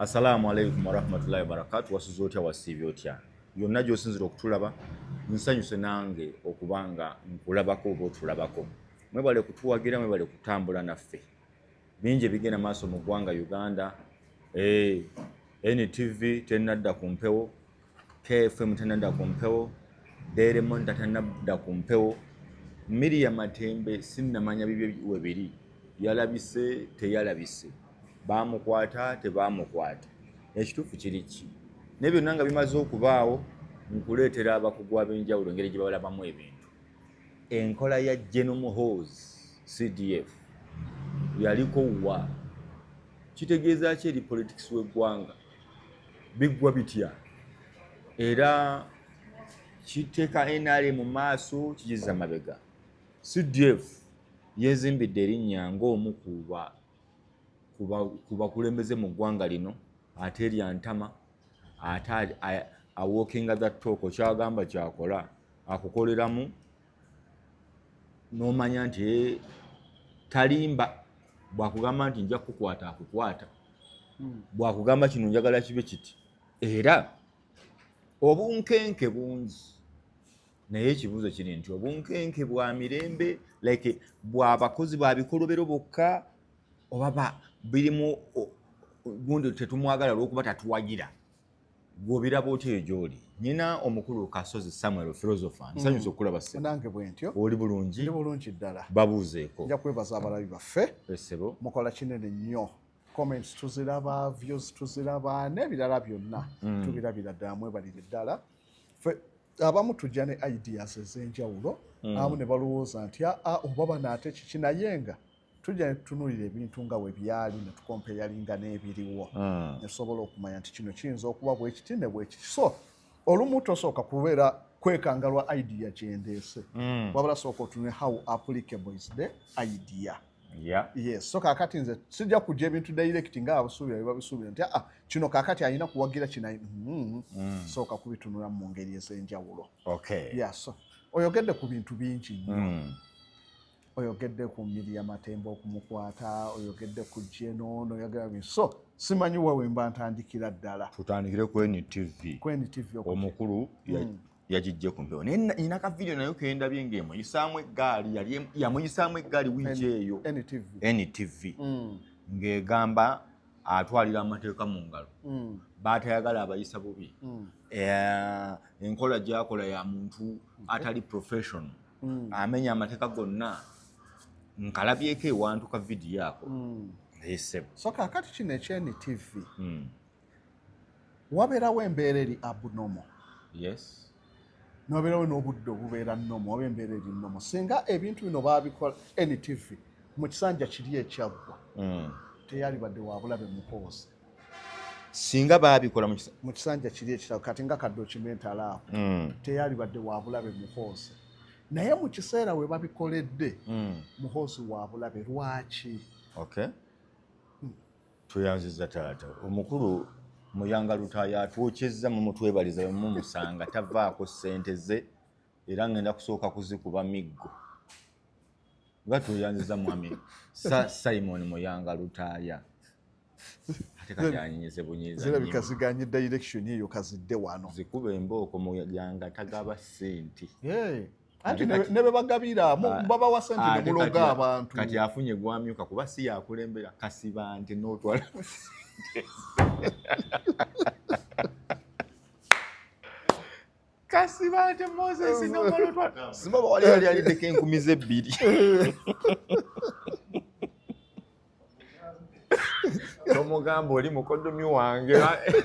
Assalamu alaikum warahmatullahi wabarakatuh. Wasuze otya wasiibye otya? Yonna gy'osinzira okutulaba nsanyuse nange okubanga nkulabako oba otulabako. Mwebale kutuwagira, mwebale kutambula naffe. Bingi ebigenda maaso mu ggwanga Uganda. NTV tennadda ku mpewo, KFM tennadda ku mpewo, Daily Monitor tennadda ku mpewo. Miriam Matembe sinnamanya bibye webiri. Yalabise teyalabise. Bamukwata tebamukwata. Ekituufu kiri ki? Ne byonna nga bimaze okubaawo nkuleetera abakugu ab'enjawulo engeri gye babalabamu ebintu. Enkola ya General Muhoozi CDF yaliko wa kitegeeza ki eri politics w'eggwanga biggwa bitya era kiteeka NRM mu maaso kigiza mabega. CDF yezimbidde erinnya ng'omu ku bakulembeze mu ggwanga lino ate erya ntama ate awalkinga that talk kyagamba kyakola akukoleramu n'omanya nti talimba. Bwakugamba nti nja kukwata akukwata, bwakugamba kino njagala kibe kiti. Era obunkenke bungi, naye ekibuuzo kiri nti obunkenke bwa mirembe like bw'abakozi ba bikolobero bokka oba birimu gundi tetumwagala olw'okuba tatuwagira. Gw'obiraba otya gy'oli? Nyina omukulu Kasozi Samuel philosopher nsanyusa okulaba ssebo. Nange bwentyo. Oli bulungi? Ndi bulungi ddala. Babuuzeeko. Nja kwebaza abalabi baffe. Ssebo. Mukola kinene nnyo. Comments tuziraba, views tuziraba, n'ebirala byonna tubirabira ddala, mwebalire ddala. Ffe abamu tujja ne ideas ez'enjawulo, abamu ne balowooza nti oba bano ate kiki, naye nga tujja ne tutunuulira ebintu nga we byali ne tukompeyalinga n'ebiriwo. Ne tusobola okumanya nti kino kiyinza okuba bwe kiti ne bwe kiti. So olumu tosooka kubeera kwekangalwa idea gyendeese, wabula sooka otunule how applicable is the idea. Yes, so kakati nze sijja kujja ebintu direct nga abasuubira bye babisuubira nti kino kakati alina kuwagira kino, sooka kubitunula mu ngeri ez'enjawulo. So oyogedde ku bintu bingi nnyo. Oyogedde ku Miriam Matembe okumukwata, oyogedde ku Jeno, oyogera bintu. So simanyi wawe mba ntandikira ddala. Tutandikire ku NTV. Ku NTV omukulu yagijje ku mpewo. Nina ka video nayo kendabye ng'emuyisaamu eggaali, yamuyisaamu eggaali wiiki eyo. NTV. Ng'egamba atwalira amateeka mu ngalo. Baatayagala abayisa bubi. Enkola gy'akola ya muntu atali professional. Amenya amateeka gonna. Nkalabyeko ewantu ka video ako. So kakati kino ekya-NTV wabeerawo embeera eri abnormal. Yes. N'obeerawo n'obudde obubeera normal, oba embeera eri normal. Singa ebintu bino baabikola NTV mu kisanja kiri ekyaggwa, teyali badde wabulabe Muhoozi. Singa baabikola mu kisanja kiri ekiraggwa kati nga ka documentary ako, teyali badde wabulabe Muhoozi. Naye mu kiseera we babikoledde Muhoozi wabulabe. Lwaki? Tuyanziza taata omukulu muyanga lutaaya atwokyezza mu mutwebaliza mumusanga tavaako ssente ze era ngenda kusooka kuzikuba miggo nga tuyanziza mwami Simon muyanga lutaaya ate kati anyinyeze bunyiza zirabika ziganye direction eyo kazidde wano zikuba embooko muyanga tagaba ssente. Anti ne bagabira baba wa sente ne muloga abantu. Kati afunye gwamyuka kuba si yakulembera kasiba nti n'otwala. Kasiba nti Moses n'omulotwa. Simba wali alideko enkumi ze 2. Tomugamba oli mukoddomi wange,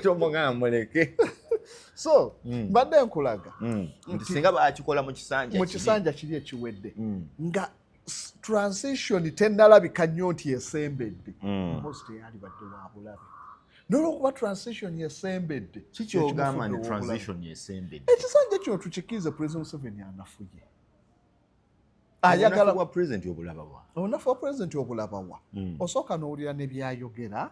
tomugamba muleke. So mbadde nkulaga nti singa baakikola mu kisanja kiri ekiwedde nga transition tennalabika nnyo nti esembedde. Muhoozi teyali badde wabulabe. N'olwokuba transition yesembedde, kikyogamba nti transition yesembedde, ekisanja kino tukikize President Museveni anafuye. Ayagala wa president obulaba wa. Onafu wa president obulaba wa. Osooka n'owulira ne byayogera.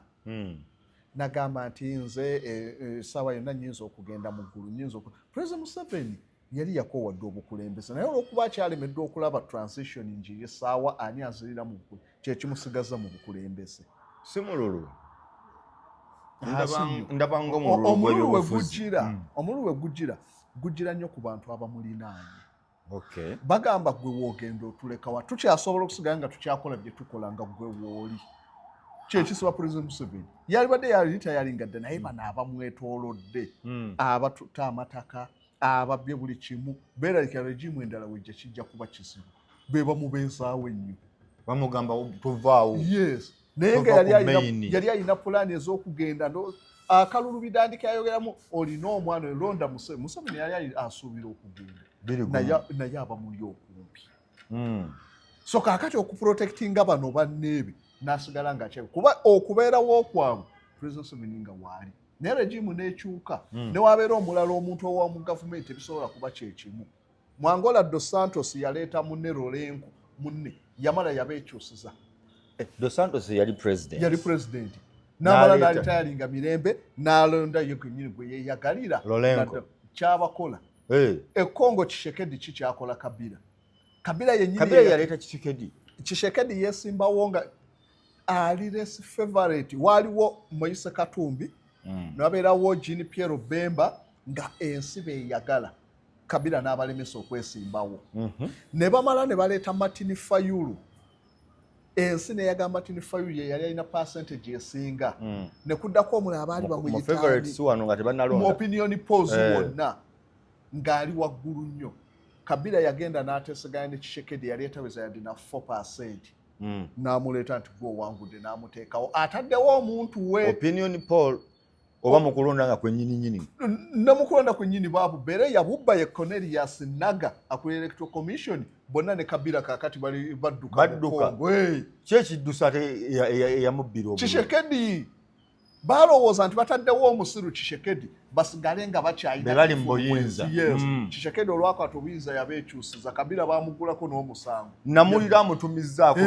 Nagamba nti nze sawa yonna nyinza okugenda mu ggulu, nyinza President Museveni yali yakoowadde obukulembeze, naye olw'okuba akyalemeddwa okulaba transition njiri essaawa ani azirira mu ggulu kye kimusigaza mu bukulembeze. Si mululu ndabanga omululu we gujira nnyo ku bantu abamulinaanye. Okay. Bagamba gwe woogenda otuleka wa tukyasobola okusigala nga tukyakola bye tukola nga gwe wooli. Kyekisiba President Museveni yalibadde yalitayalinga dda naye bano abamwetoolodde abatuta amataka ababbye buli kimu beeralika regimu endala wejja kijja kuba kizibu be bamubeezaawo ennyo bamugamba tuvaawo. Yes naye nga yali alina pulaani ez'okugenda akalulu bidandika yayogeramu olina omwana olonda Museveni yali asuubira okugenda naye abamuli okumpi. So kaakati okuprotectinga bano banneebe n'asigala nga kyebe kuba okubeerawo okwabwe President Museveni nga waali naye regimu n'ekyuka ne wabeera omulala omuntu owamu gavumenti ebisobola kuba kyekimu. Mu Angola Dos Santos yaleeta munne Lorenko munne yamala yabeekyusiza. Dos Santos yali president n'amala n'alitayalinga mirembe n'alonda ye gwennyini gwe yeeyagalira kyabakola. Ekongo Tshisekedi kikyakola Kabila yennyini yaleeta Tshisekedi yeesimbawo nga ali less favorite. Waaliwo Moise Katumbi n'abeerawo Jean Pierre Bemba nga ensi beeyagala Kabila n'abalemesa okwesimbawo. Ne bamala ne baleeta Martin Fayulu. Ensi neeyagala Martin Fayulu ye yali alina percentage esinga. Ne kuddako omulala abaali bamuyitaani mu opinion polls wonna ng'ali waggulu nnyo. Kabila yagenda n'ateesaganya ne Tshisekedi yali etaweza yadde na 4%. N'amuleeta nti gwe owangudde n'amuteekawo ataddewo omuntu we opinion poll oba mu kulonda nga kwennyini ne mu kulonda kwennyini baabubbeere yabubba ye Cornelius Naga akulira electoral commission bonna ne Kabila kaakati bali badduka kyekiddusa ate eyamubbira Tshisekedi balowooza nti bataddewo omusiru Tshisekedi basigale nga bakyayina bali mu buyinza. Tshisekedi olwakati obuyinza yabeekyusiza Kabila baamugulako n'omusango namulira amutumizzaako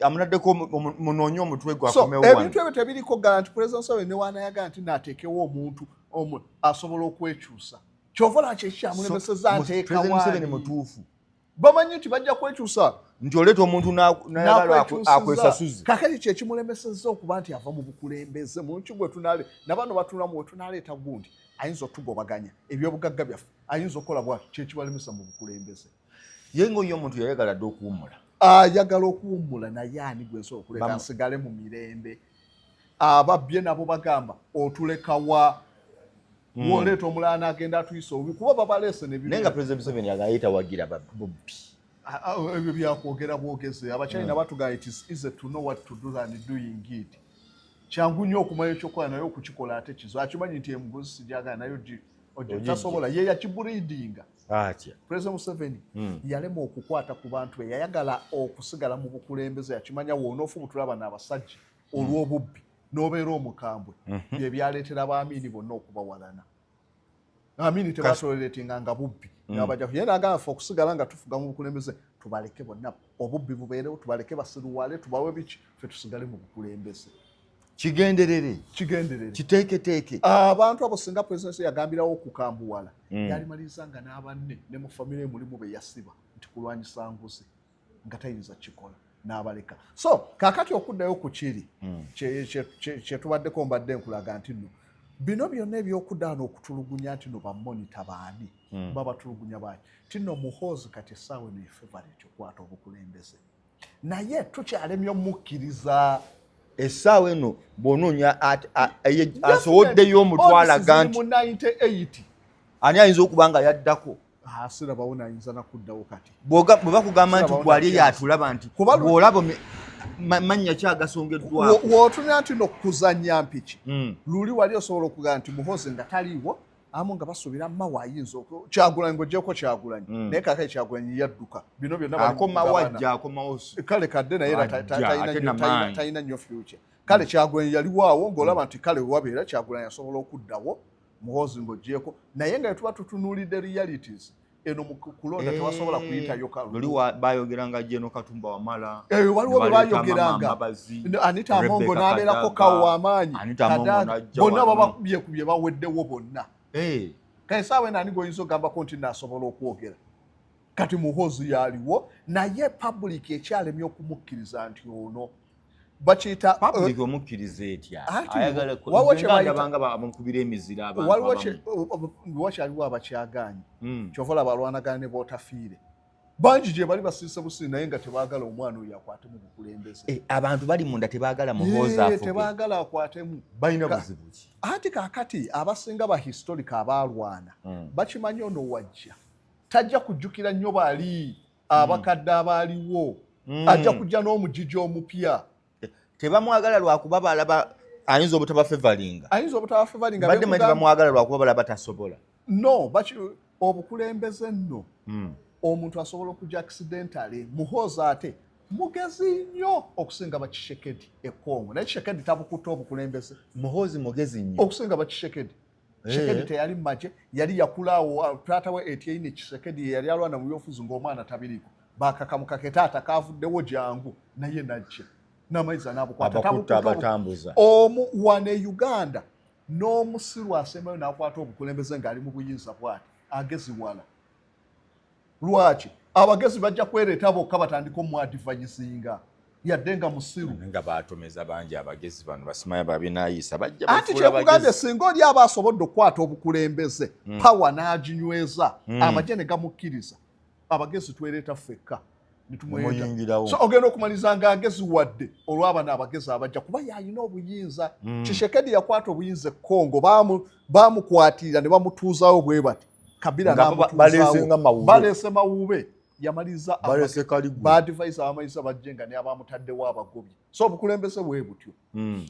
amunaddeko munoonye omutwe gwe akomewo ebintu ebyo tebiriko garanti. President Museveni ne waanayagala nti naateekewo omuntu asobola okwekyusa kyova lwaki ekyamulemeseza Museveni mutuufu bamanyi nti bajja kwekyusa nti oleeta omuntu nayagala akwesasuze. Kakati kyekimulemeseza okuba nti ava mu bukulembeze mu nki gwe tunaale nabano batulamu we tunaaleeta gundi ayinza otugobaganya ebyobugagga byaffe ayinza okukola bwati kyekibalemesa mu bukulembeze. Ye ng'oyo omuntu yayagala dde okuwummula ayagala okuwummula naye ani gwe nsobola okuleeta nsigale mu mirembe. Ababbye nabo bagamba otulekawa woleeta omulala n'agenda atuyisa obubi kuba babaleese naye nga President Museveni yagayita wagira babbi ebyo byakwogera bwogeze abakyalina batugamba it is easy to know what to do than doing it. Kyangu nnyo okumanya ekyokola naye okukikola ate kizo akimanyi nti emugozi sijagala naye tasobola ye yakibuliidinga. President Museveni yalema okukwata ku bantu be yayagala okusigala mu bukulembeze yakimanya woonoofu butulaba n'abasajja olw'obubbi n'obeera omukambwe bye byaleetera abaamini bonna okubawalana. Amini tebatoleretinga nga bubbi n'abajja ye n'agamba ffe okusigala nga tufuga mu bukulembeze tubaleke bonna obubbi bubeerewo tubaleke basiruwale tubawe biki ffe tusigale mu bukulembeze. Kigenderere kiteeketeeke abantu abo singa President yagambirawo okukambuwala yalimalizanga n'abanne ne mu famire mulimu be yasiba nti kulwanyisa nguzi nga tayinza kikola n'abaleka. So kaakati okuddayo ku kiri kyetubaddeko mbadde nkulaga nti nno bino byonna ebyokuddaano okutulugunya nti no bamonita baani babatulugunya baani ti nno Muhoozi kati essaawa eno efevaret okukwata obukulembeze naye tukyalemye omukkiriza. Essaawa eno bw'onoonya asoboddeyo omutwalaga nti 98 ani ayinza okuba nga yaddako sirabawo nayinza nakuddawo kati bwe bakugamba nti gwali yatulaba nti bw'olaba mannya kyagasongeddwako wootunya nti nokuzanya mpiki luli wali osobola okugamba nti Muhoozi nga taliiwo amu nga basuubira mawa ayinza Kyagulanyi ng'oggyeko Kyagulanyi naye kaakati Kyagulanyi yadduka bino byonna akomawo kale kadde naye talina nnyo future. Kale Kyagulanyi yaliwaawo ng'olaba nti kale wabeera Kyagulanyi asobola okuddawo Muhoozi ng'oggyeko naye nga tuba tutunuulidde realities eno mu kulonda tewasobola kuyitayo kalulu bayogeranga Jeno Katumba Wamala waliwo bwe bayogeranga Anita Amongo n'abeerako kawo w'amaanyi bonna babakubyekubye baweddewo bonna. Kale saawa eno ani g'oyinza okugambako nti naasobola okwogera kati Muhoozi yaliwo naye public ekyalemye okumukkiriza nti ono bakiyita public omukkiriza etya ayagala banga abamukubira emizira wakyaliwo abakyagaanye kyova olaba balwanagana ne bootafiire bangi gye bali basiise busiri naye nga tebaagala omwana oyo akwatemu bukulembeze abantu bali munda tebaagala Muhoozi afuge tebaagala akwatemu balina buzibu ki anti kaakati abasinga ba historika abaalwana bakimanyi ono wajja tajja kujjukira nnyo baali abakadde abaaliwo ajja kujja n'omugigi omupya tebamwagala lwakuba balaba ayinza obutabafevalinga badde mwe tebamwagala lwakuba balaba tasobola no obukulembeze nno omuntu asobola okujja accidentally Muhoozi ate mugezi nnyo okusinga bakishekedi ekongo naye kishekedi tabukutta obukulembeze Muhoozi mugezi nnyo okusinga bakishekedi Kishekedi teyali maje yali yakulaawo taata we Etienne Kishekedi yali alwana mu byofuzi ng'omwana tabiriko bakakamukake taata kavuddewo jangu naye najja n'amaizi n'abukwata abatambuza omu wane Uganda n'omusiru asemayo n'akwata obukulembeze ng'ali mu buyinza bwati agezi wala lwaki abagezi bajja kwereeta bokka batandika omwadvanyisinga yadde nga musiru nga batomeza bangi abagezi bano basimaya babinaayisa bajja ati kyekugambye singa oli aba asobodde okukwata obukulembeze pawa n'aginyweza amagye ne gamukkiriza abagezi twereeta ffekka netumuyingirawo so ogenda okumaliza nga agezi wadde olwaba n'abagezi abajja kuba yalina obuyinza Kishekedi yakwata obuyinza Kongo bamukwatirira ne bamutuuzawo bwe bati Kabila n'amutuuzawo balese mawube yamaliza baadvise abamayisa bajjenga ne abamutaddewo abagobye so obukulembeze bwe butyo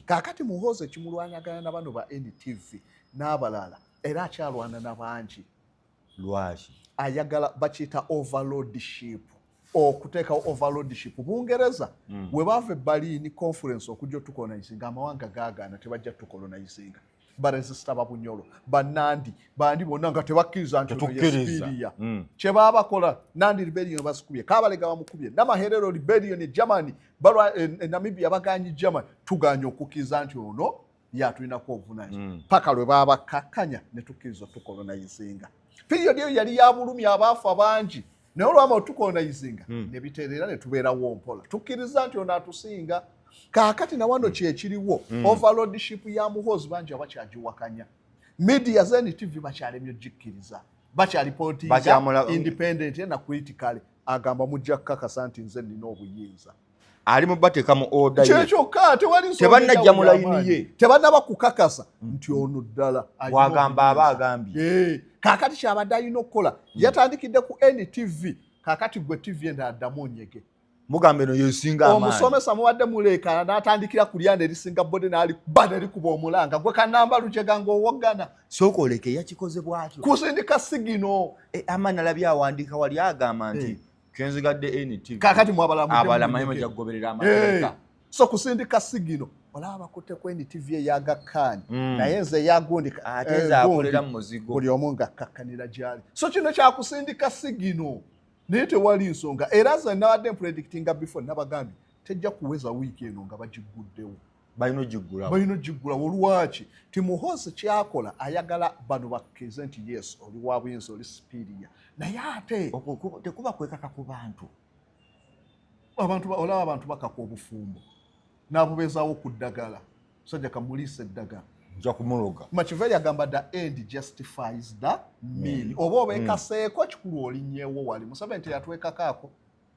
kaakati Muhoozi ekimulwanagana na bano ba NTV n'abalala era akyalwana n'abangi lwaki ayagala bakiyita overlordship okuteekawo overlordship Bungereza we baava Berlin conference okujja otukolonizinga amawanga gaagaana tebajja tukolonizinga baresista babunyolo banandi bandi bonna nga tebakkiriza nti Siberia kye babakola Nandi rebellion basikubye Kabalega bamukubye n'amaherero rebellion Germany balwa Namibia baganyi Germany tuganya okukkiriza nti ono yatulina obuvunanyizibwa paka lwe babakakanya ne tukkiriza tukolonizinga period eyo yali ya bulumi abaafu abangi naye olwama otukolonizinga ne biteerera ne tubeerawo mpola tukkiriza nti ono atusinga kaakati na wano kyekiriwo overlordship ya Muhoozi bangi abakyagiwakanya media za NTV bakyalemye ogikkiriza bakyalipotinga independent na critical agamba mujja kukakasa nti nze nina obuyinza ali mu bateeka mu order ye kyekyoka tewali tebannajja mu layini ye tebannaba kukakasa nti ono ddala wagamba aba agambye kaakati kyabadde alina okukola yatandikidde ku NTV kaakati gwe TV enda addamu onyege mugambe eno yesinga amaanyi omusomesa muwadde muleekana n'atandikira ku lyanda erisinga bodde n'erikuba omulanga gwe kanamba lujega ng'owogana sooka oleke yakikoze bwatyo kusindika sigino amaanyi alabye awandiika wali agamba nti kenzigadde NTV kaakati abalamanyi mujja kugoberera amateeka so kusindika sigino olaba bakutte ku NTV eyagakkaanyi naye nze eyagundika ate nze akolera mu muzigo buli omu ng'akkakkanira gy'ali so kino kyakusindika sigino naye tewali nsonga era nze nabadde mpredictinga before nabagambye tejja kuweza wiiki eno nga bagiguddewo balina ogiggulawo lwaki ti Muhoozi kyakola ayagala bano bakkirize nti yes oli wa buyinza oli Siberia naye ate tekuba kwekaka ku bantu olaba abantu bakaka obufumbo n'abubeezaawo ku ddagala sajja kamuliisa eddagala nja kumuloga Machiavelli agamba the end justifies the mean oba obekaseeko kikulu olinnyeewo wali Museveni yatwekakaako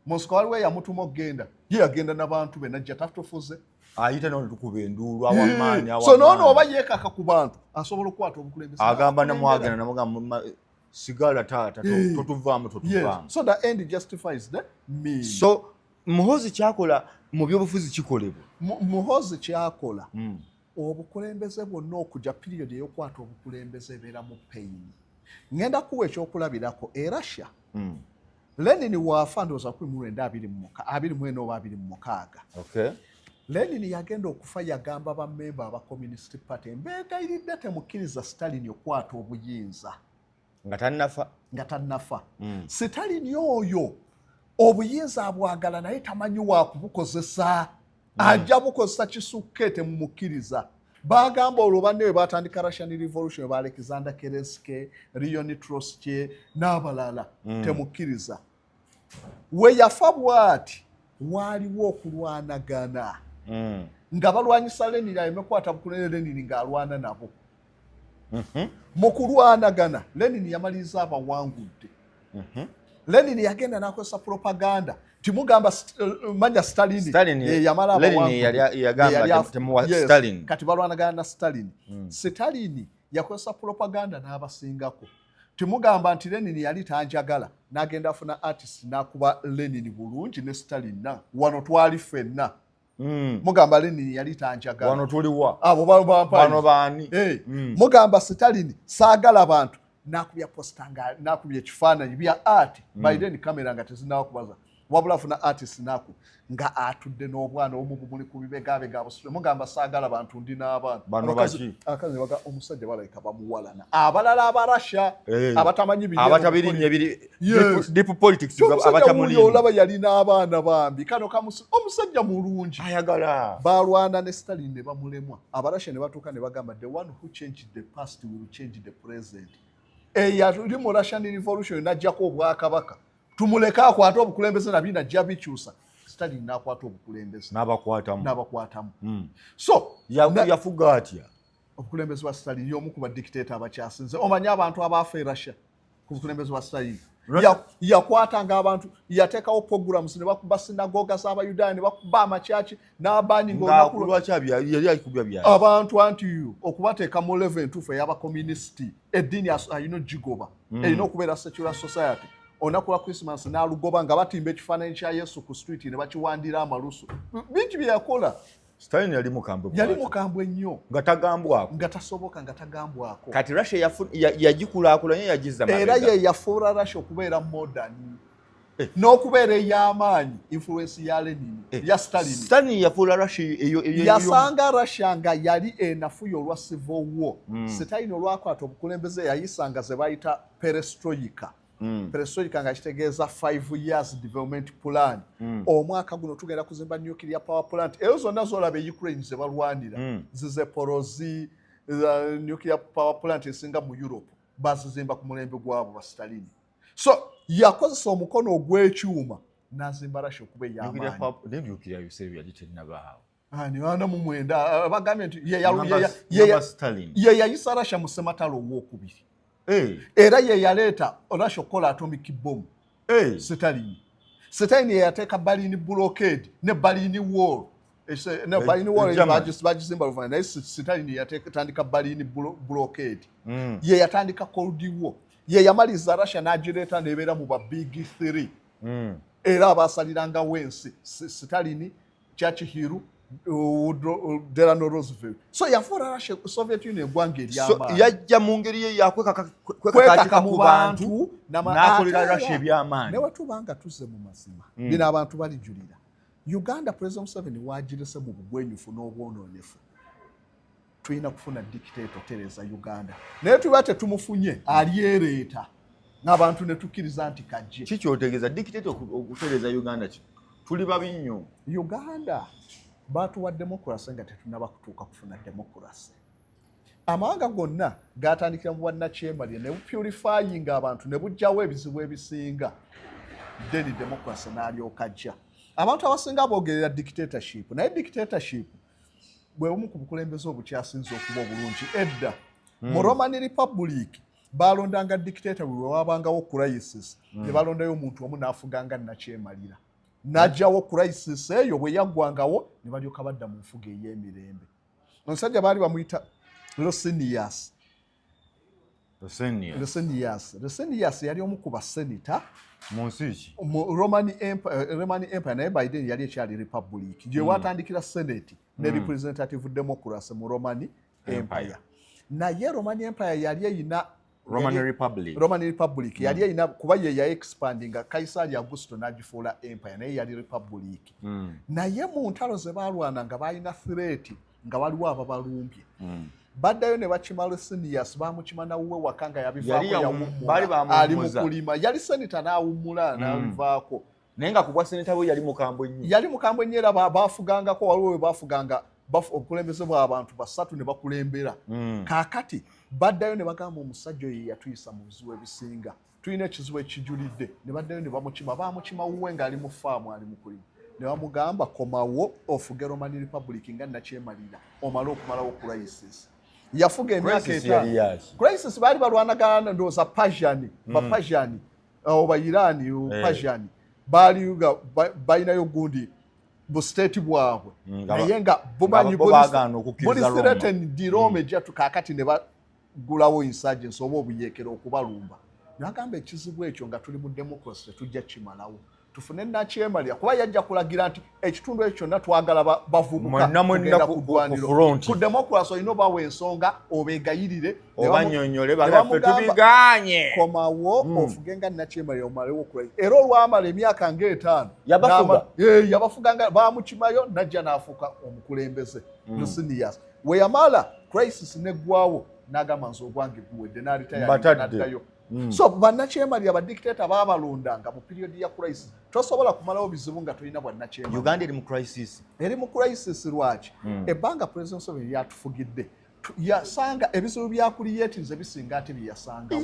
Moscow waliwo yamutuma okgenda ye yagenda n'abantu be najja tatufuze ayita n'ono tukuba enduulu awamaanyi so noono oba yeekaka ku bantu asobola okukwata obukulembeze agamba namwagenda namugamba sigala taata totuvaamu so the end justifies the mean so Muhoozi kyakola mu byobufuzi kikolebwa Muhoozi kyakola obukulembeze bwonna okujja period ey'okwata obukulembeze ebeera mu pain ngenda kuwa ekyokulabirako Russia Lenin waafa ndowooza 1924 oba 26 Lenin yagenda okufa yagamba bammemba aba Communist Party mbeegayiridde temukkiriza Stalin okwata obuyinza nga tannafa Stalin oyo obuyinza abwagala naye tamanyi waakubukozesa ajja bukozesa kisukke temumukkiriza bagamba olwo banne we batandika Russian Revolution ba Alexander Kerensky Leonid Trotsky n'abalala temukkiriza we yafa bw'ati waaliwo okulwanagana nga balwanyisa Lenini ayemekwata bukulere Lenini ng'alwana nabo. Mu kulwanagana Lenini yamaliriza abawangudde. Lenini yagenda n'akozesa propaganda. Timugamba manya Stalin yamala Stalin kati balwanagana na Stalin. Stalin yakozesa propaganda n'abasingako. Timugamba nti Lenini yali tanjagala n'agenda afuna artist n'akuba Lenini bulungi ne Stalin na wano twali ffenna. Mugamba Lenini yali tanjagala wano tuliwa abo bano bani mugamba Stalin saagala abantu nakubya postanga nakubya ekifaananyi bya art by then kamera nga tezinakubaza wabula afuna artist naku nga atudde n'obwana omubumuli ku bibegabega abusule mugamba saagala abantu ndi n'abantu bano baki akazi waga omusajja balayika bamuwalana abalala abarasha abatamanyi biri abatabirinnye ebiri deep politics abatamulinyi olaba yali n'abaana bambi kano omusajja mulungi ayagala balwana ne Stalin ne bamulemwa abarasha ne batuuka ne bagamba the one who changed the past will change the present eyali mu Russian revolution najjako obwakabaka tumuleka akwata obukulembeze nabbi najja bikyusa Stalin n'akwata obukulembeze n'abakwatamu so yafuga atya obukulembeze bwa Stalin y'omu ku badictator abakyasinze omanya abantu abaafa e Russia ku bukulembeze bwa Stalin yakwatanga abantu yateekawo programs ne bakuba sinagoga z'abayudaaya ne bakuba amakyaki n'abanyi abantu anti okubateeka mu level entuufu ey'abakomunisiti eddiini alina ogigoba erina okubeera secular society olunaku lwa Christmas n'alugoba nga batimba ekifaananyi kya Yesu ku street ne bakiwandira amalusu bingi bye yakola. Stalin yali mukambwe nnyo nga tagambwako nga tasoboka nga tagambwako kati Russia yagikulaakulanye yagiza era ye yafuula Russia okubeera modern n'okubeera ey'amaanyi influence ya Lenin ya Stalin yafuula Russia yasanga Russia nga yali enafuya olwa civil war Stalin olwakwata obukulembeze yayisanga ze bayita perestroika perestroika nga kitegeeza 5 years development plan omwaka guno tugenda kuzimba nuclear power plant ezo zonna zolaba Ukraine ze balwanira Zizeporozi nuclear power plant esinga mu Europe bazizimba ku mulembe gwabo ba Stalin so yakozesa omukono ogw'ekyuma n'azimba Russia okuba ey'amaanyi nuclear yuseebi yali tennabaawo ani wana mu mwenda bagambye nti ye yayisa Russia mu sematalo ow'okubiri era ye yaleeta Russia okukola atomic bomb Stalin yateeka Berlin blockade ne Berlin wall bagizimba luvannyuma naye Stalin yatandika Berlin blockade ye yatandika Cold War ye yamaliriza Russia n'agireeta n'ebeera mu ba big 3 era abasalirangawo ensi Stalin Churchill Delano Roosevelt so yafuula Russia Soviet Union eggwanga ery'amaanyi yajja mu ngeri ye yakwekakatika ku bantu n'akolera Russia eby'amaanyi ne wetubanga tuzze mu mazima bino abantu balijulira Uganda President Museveni wagirese mu bugwenyufu n'obwonoonefu tulina kufuna dictator tereza Uganda naye tuba tetumufunye alyereeta n'abantu ne tukkiriza nti kajje kikyotegeeza dictator okutereza Uganda tuli babi nnyo Uganda batuwa demokrasi nga tetunaba kutuuka kufuna demokrasi amawanga gonna gatandikira mu bwannakyemalira ne bupurifyinga abantu ne bujjawo ebizibu ebisinga then demokrasi n'alyoka ajja abantu abasinga boogerera dictatorship naye dictatorship bwe bumu ku bukulembeze obukyasinze okuba obulungi edda mu Roman Republic balondanga dictator bwe wabangawo crisis ne balondayo omuntu omu n'afuganga nakyemalira najjawo crisis eyo bwe yaggwangawo ne balyoka badda mu nfuga ey'emirembe omusajja baali bamuyita Licinius yali omu ku basenita mu nsi ki mu Roman Empire naye by then yali ekyali republic gye watandikira senate ne representative democracy mu Roman Empire naye Roman Empire yali eyina Roman Republic yali eyina kuba ye ya expandinga Kaisari Augusto n'agifuula empire naye yali republic naye mu ntalo ze balwana nga balina threat nga waliwo ababalumbye baddayo ne bakimala Licinius bamukima nawuwe waka nga yabivaako ali mu kulima yali senita n'awummula n'abivaako naye nga ku bwa seneta bwe yali mukambwe nnyo era baafugangako waliwo we baafuganga obukulembeze bw'abantu basatu ne bakulembera kaakati baddayo ne bagamba omusajja oyo yatuyisa mu bizibu ebisinga tulina ekizibu ekijulidde ne baddayo ne bamukima wuwe ng'ali mu faamu ali mu kulima ne bamugamba komawo ofuge Roman Republic nga nakyemalira omala okumalawo crisis yafuga emyaka etaano crisis baali balwanagana ndowooza Persian Persian oba Iran Persian baali balinayo gundi bu state bwabwe naye nga bumanyi buli threaten di Rome ejjatu kaakati ne bagulawo insurgency oba obuyekero okubalumba nagamba ekizibu ekyo nga tuli mu democracy tujja kimalawo tufune nakyemalira kuba yajja kulagira nti ekitundu ekyo kyonna twagala bavubuka kugenda ku ddwaniro ku democracy olina obawa ensonga obegayirire obanyonyole bagaffe tubiganye komawo ofuge nga nakyemalira omalewo okulagira era olwamala emyaka ng'etaano yabafuga nga bamukimayo najja n'afuuka omukulembeze seniors we yamala crisis neggwawo n'agamba nze ogwange guwedde n'alitayaddayo so bannakyemalira badictator baabalondanga mu period ya crisis tosobola kumalawo bizibu nga tolina bwannakyemalira Uganda eri mu crisis lwaki ebbanga President Museveni yatufugidde yasanga ebizibu bya creatinze bisinga ate byeyasangawo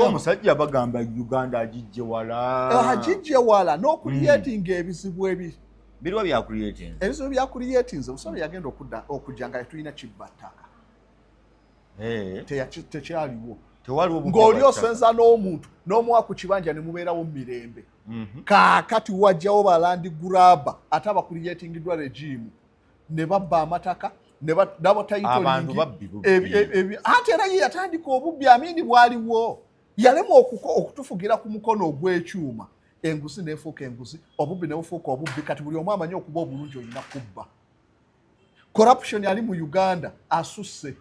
omusajja bagamba Uganda agijje wala n'okuliatinga ebizibu biriwa bya creatinze ebizibu bya creatinze Museveni yagenda okujja nga tulina kibbattaka tekyaliwo ng'oli osenza n'omuntu n'omuwa ku kibanja ne mubeerawo mu mirembe kaakati wajjawo balandi guraba ate abakuliyetingiddwa regimu ne babba amataka nabo tayitolingi ate era ye yatandika obubbi amini bwaliwo yalema okutufugira ku mukono ogw'ekyuma enguzi nefuuka enguzi obubbi ne bufuuka obubbi kati buli omu amanyi okuba obulungi olina kubba corruption yali mu Uganda asusse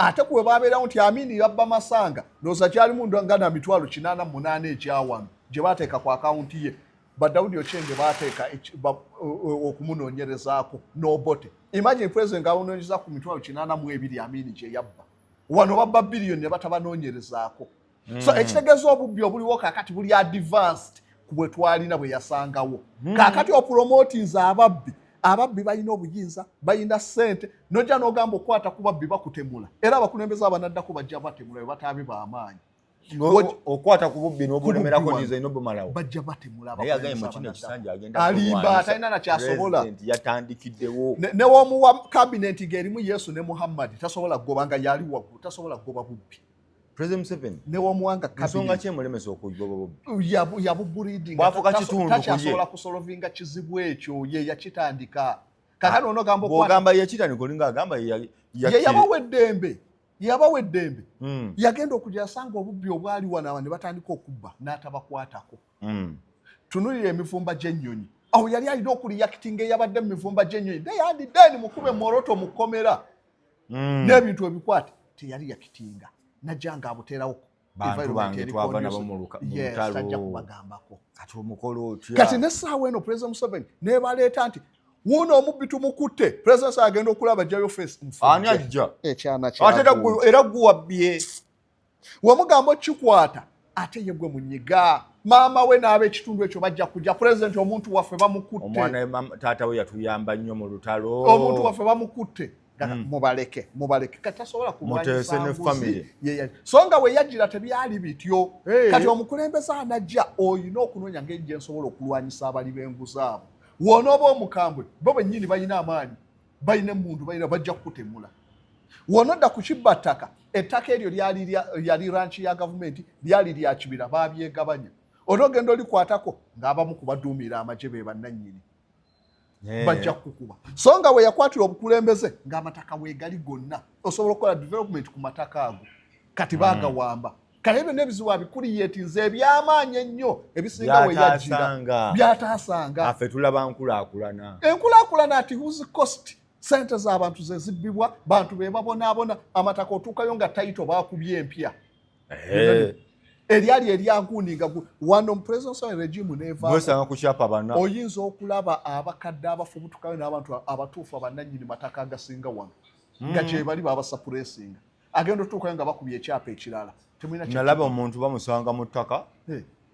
ate kuwe babeerawo nti amini yabba masanga ndowooza kyalimu nga na mitwalo 88 ekyawano gye baateeka ku akawunti ye Badawudi Okyenge baateeka okumunoonyerezaako n'obote imagine president ng'awunoonyeza ku mitwalo 82 amini gye yabba wano babba biliyoni ne batabanoonyerezaako so ekitegeeza obubbi obuliwo kaakati buli advanced ku bwe twalina bwe yasangawo kaakati opromotinze ababbi balina obuyinza balina ssente nojja n'ogamba okwata ku babbi bakutemula era abakulembeze abanaddako bajja batemula bataabe b'amaanyi okwata ku bubbi n'obulemerako nize n'obumalawo bajja batemula naye agaye mu kino ekisanja agenda alimba atalina nakyasobola yatandikiddewo ne w'omuwa kabineti ng'erimu Yesu ne Muhammad tasobola kugoba nga yali waggulu tasobola kugoba bubbi President Museveni ne w'omuwanga kabineti ki emulemesa okugoba bubbi yabubuliidinga bwafuuka kitundu takyasobola kusolovinga kizibu ekyo ye yakitandika kakano onogamba bw'ogamba yakitandika olinga agamba ye yabawa eddembe yagenda okujja asanga obubbi obwali wano ne batandika okubba n'atabakwatako tunulira emivumba gy'ennyonyi awo yali alina okuliyakitinga eyabadde mu mivumba gy'ennyonyi deyandideni mukube moroto mukomera n'ebintu ebikwate teyali yakitinga najja nga abuteerawo bantu bange twava nabo mu lutalo kubagambako kati omukolo otya kati n'essaawa eno President Museveni nebaleeta nti wuno omubbi tumukutte President agenda okulaba jayo face ani ajja ekyana ate era guwabbye wamugamba okikwata ate ye gwe munyiga maama we n'ab'ekitundu ekyo bajja kujja President omuntu waffe bamukutte omwana taata we yatuyamba nnyo mu lutalo omuntu waffe bamukutte mubaleke kati tasobola kulwanyisa family so nga we yajjira tebyali bityo kati omukulembeze anajja oyina okunoonya ngeri gye nsobola okulwanyisa abali b'enguzi abo wonooba omukambwe bo bennyini balina amaanyi balina emmundu balina bajja kukutemula wonodda ku kibbattaka ettaka eryo lyali ranchi ya gavumenti lyali lya kibira baabyegabanya onogenda olikwatako ng'abamu kubaduumira amagye be bannannyini bajja kukuba so nga we yakwatira obukulembeze ng'amataka weegali gonna osobola okukola development ku mataka ago kati baagawamba kale ebyo n'ebizibu abikuliyetinze eby'amaanyi ennyo ebisinga we yajjira byataasanga affe tulaba enkulaakulana ati whose cost sente z'abantu ze zibbibwa bantu be babonaabona amataka otuukayo nga tayito baakubye empya eryali eryankuninga wano mu presidential regime nevaosanga kukyapa bana oyinza okulaba abakadde abafubutukayo n'abantu abatuufu abannannyini mataka agasinga wano nga gye bali babasapuresinga agenda otuukayo nga bakubye ekyapa ekirala nalaba omuntu bamusanga mu ttaka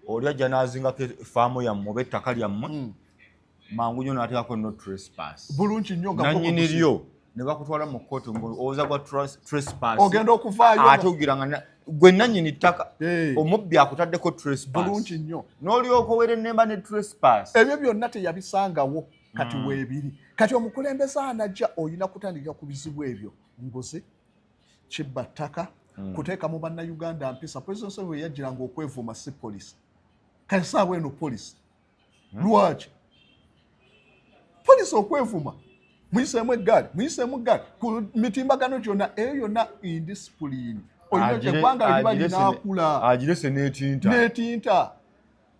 oli ajja n'azingako efaamu yammwe oba ettaka lyammwe mangu nnyo n'ateekako no trespass bulungi nnyo nannyini lyo ne bakutwala mu kkooti ng'owoza gwa trespass ogenda okuvaayo ate ogiranga gwe nannyini ttaka omubbi akutaddeko trespass bulungi nnyo n'olyoka owere ennemba ne trespass ebyo byonna teyabisangawo kati weebiri kati omukulembeze anajja olina kutandikira ku bizibu ebyo nguzi kibba ttaka kuteeka mu bannayuganda mpisa pulezidenti we yajjiranga okwevuma si polisi kati saawa eno polisi lwaki polisi okwevuma muyiseemu eggaali ku mitimbagano gyonna eyo yonna indisipulini eggwanga liba linaakula agirese n'etinta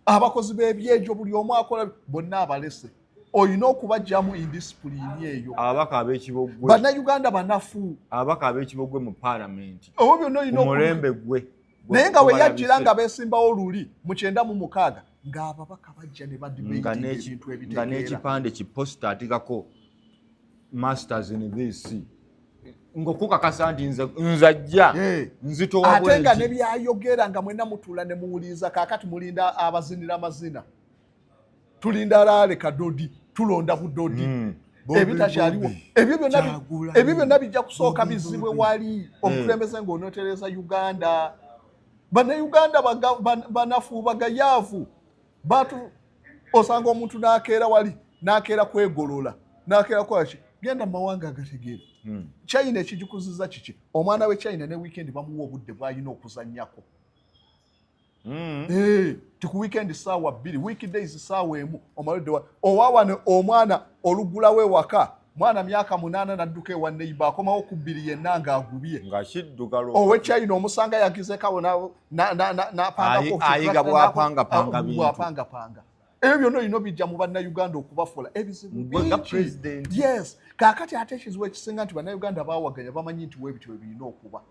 abakozi b'ebyejo buli omu akola bonna abalese olina okubajjamu indisipulini eyo ababaka ab'ekibogwe bannayuganda banafu ababaka ab'ekibogwe mu paalamenti obwo byonna olina omulembe gwe naye nga we yajjira nga beesimbawo luli mu 96 ng'ababaka bajja ne badibeyita ebintu ebitegeera nga n'ekipande kiposita atikako masters in this ng'okukakasa nti nze ajja nzitowa ate nga ne byayogera nga mwenna mutuula ne muwuliriza kaakati mulinda abazinira amazina tulinda alaale kadodi tulonda budodi ebitakyaliwo ebyo byonna bijja kusooka bizibwe wali omukulembeze ng'onootereza Uganda bannayuganda banafu bagayaavu osanga omuntu n'akeera wali n'akeera kwegolola n'akeera kwaki genda mu mawanga agategeera China ekigikuziza kiki omwana we China ne weekend bamuwa obudde bw'alina okuzannyako tiku weekend saawa 2 weekdays saawa emu omaludde owawano omwana olugulawe waka mwana myaka 8 nadduka ewa neighbor akomawo ku 2 yenna ng'agubye ng'akidduka owe China omusanga yagizekawo ayiga bwapangapanga bintu ebyo byonna olina bijja mu bannayuganda okubafola ebizibu bingi yes kaakati ate ekizibu ekisinga nti bannayuganda baawaganya bamanyi nti weebityo birina okuba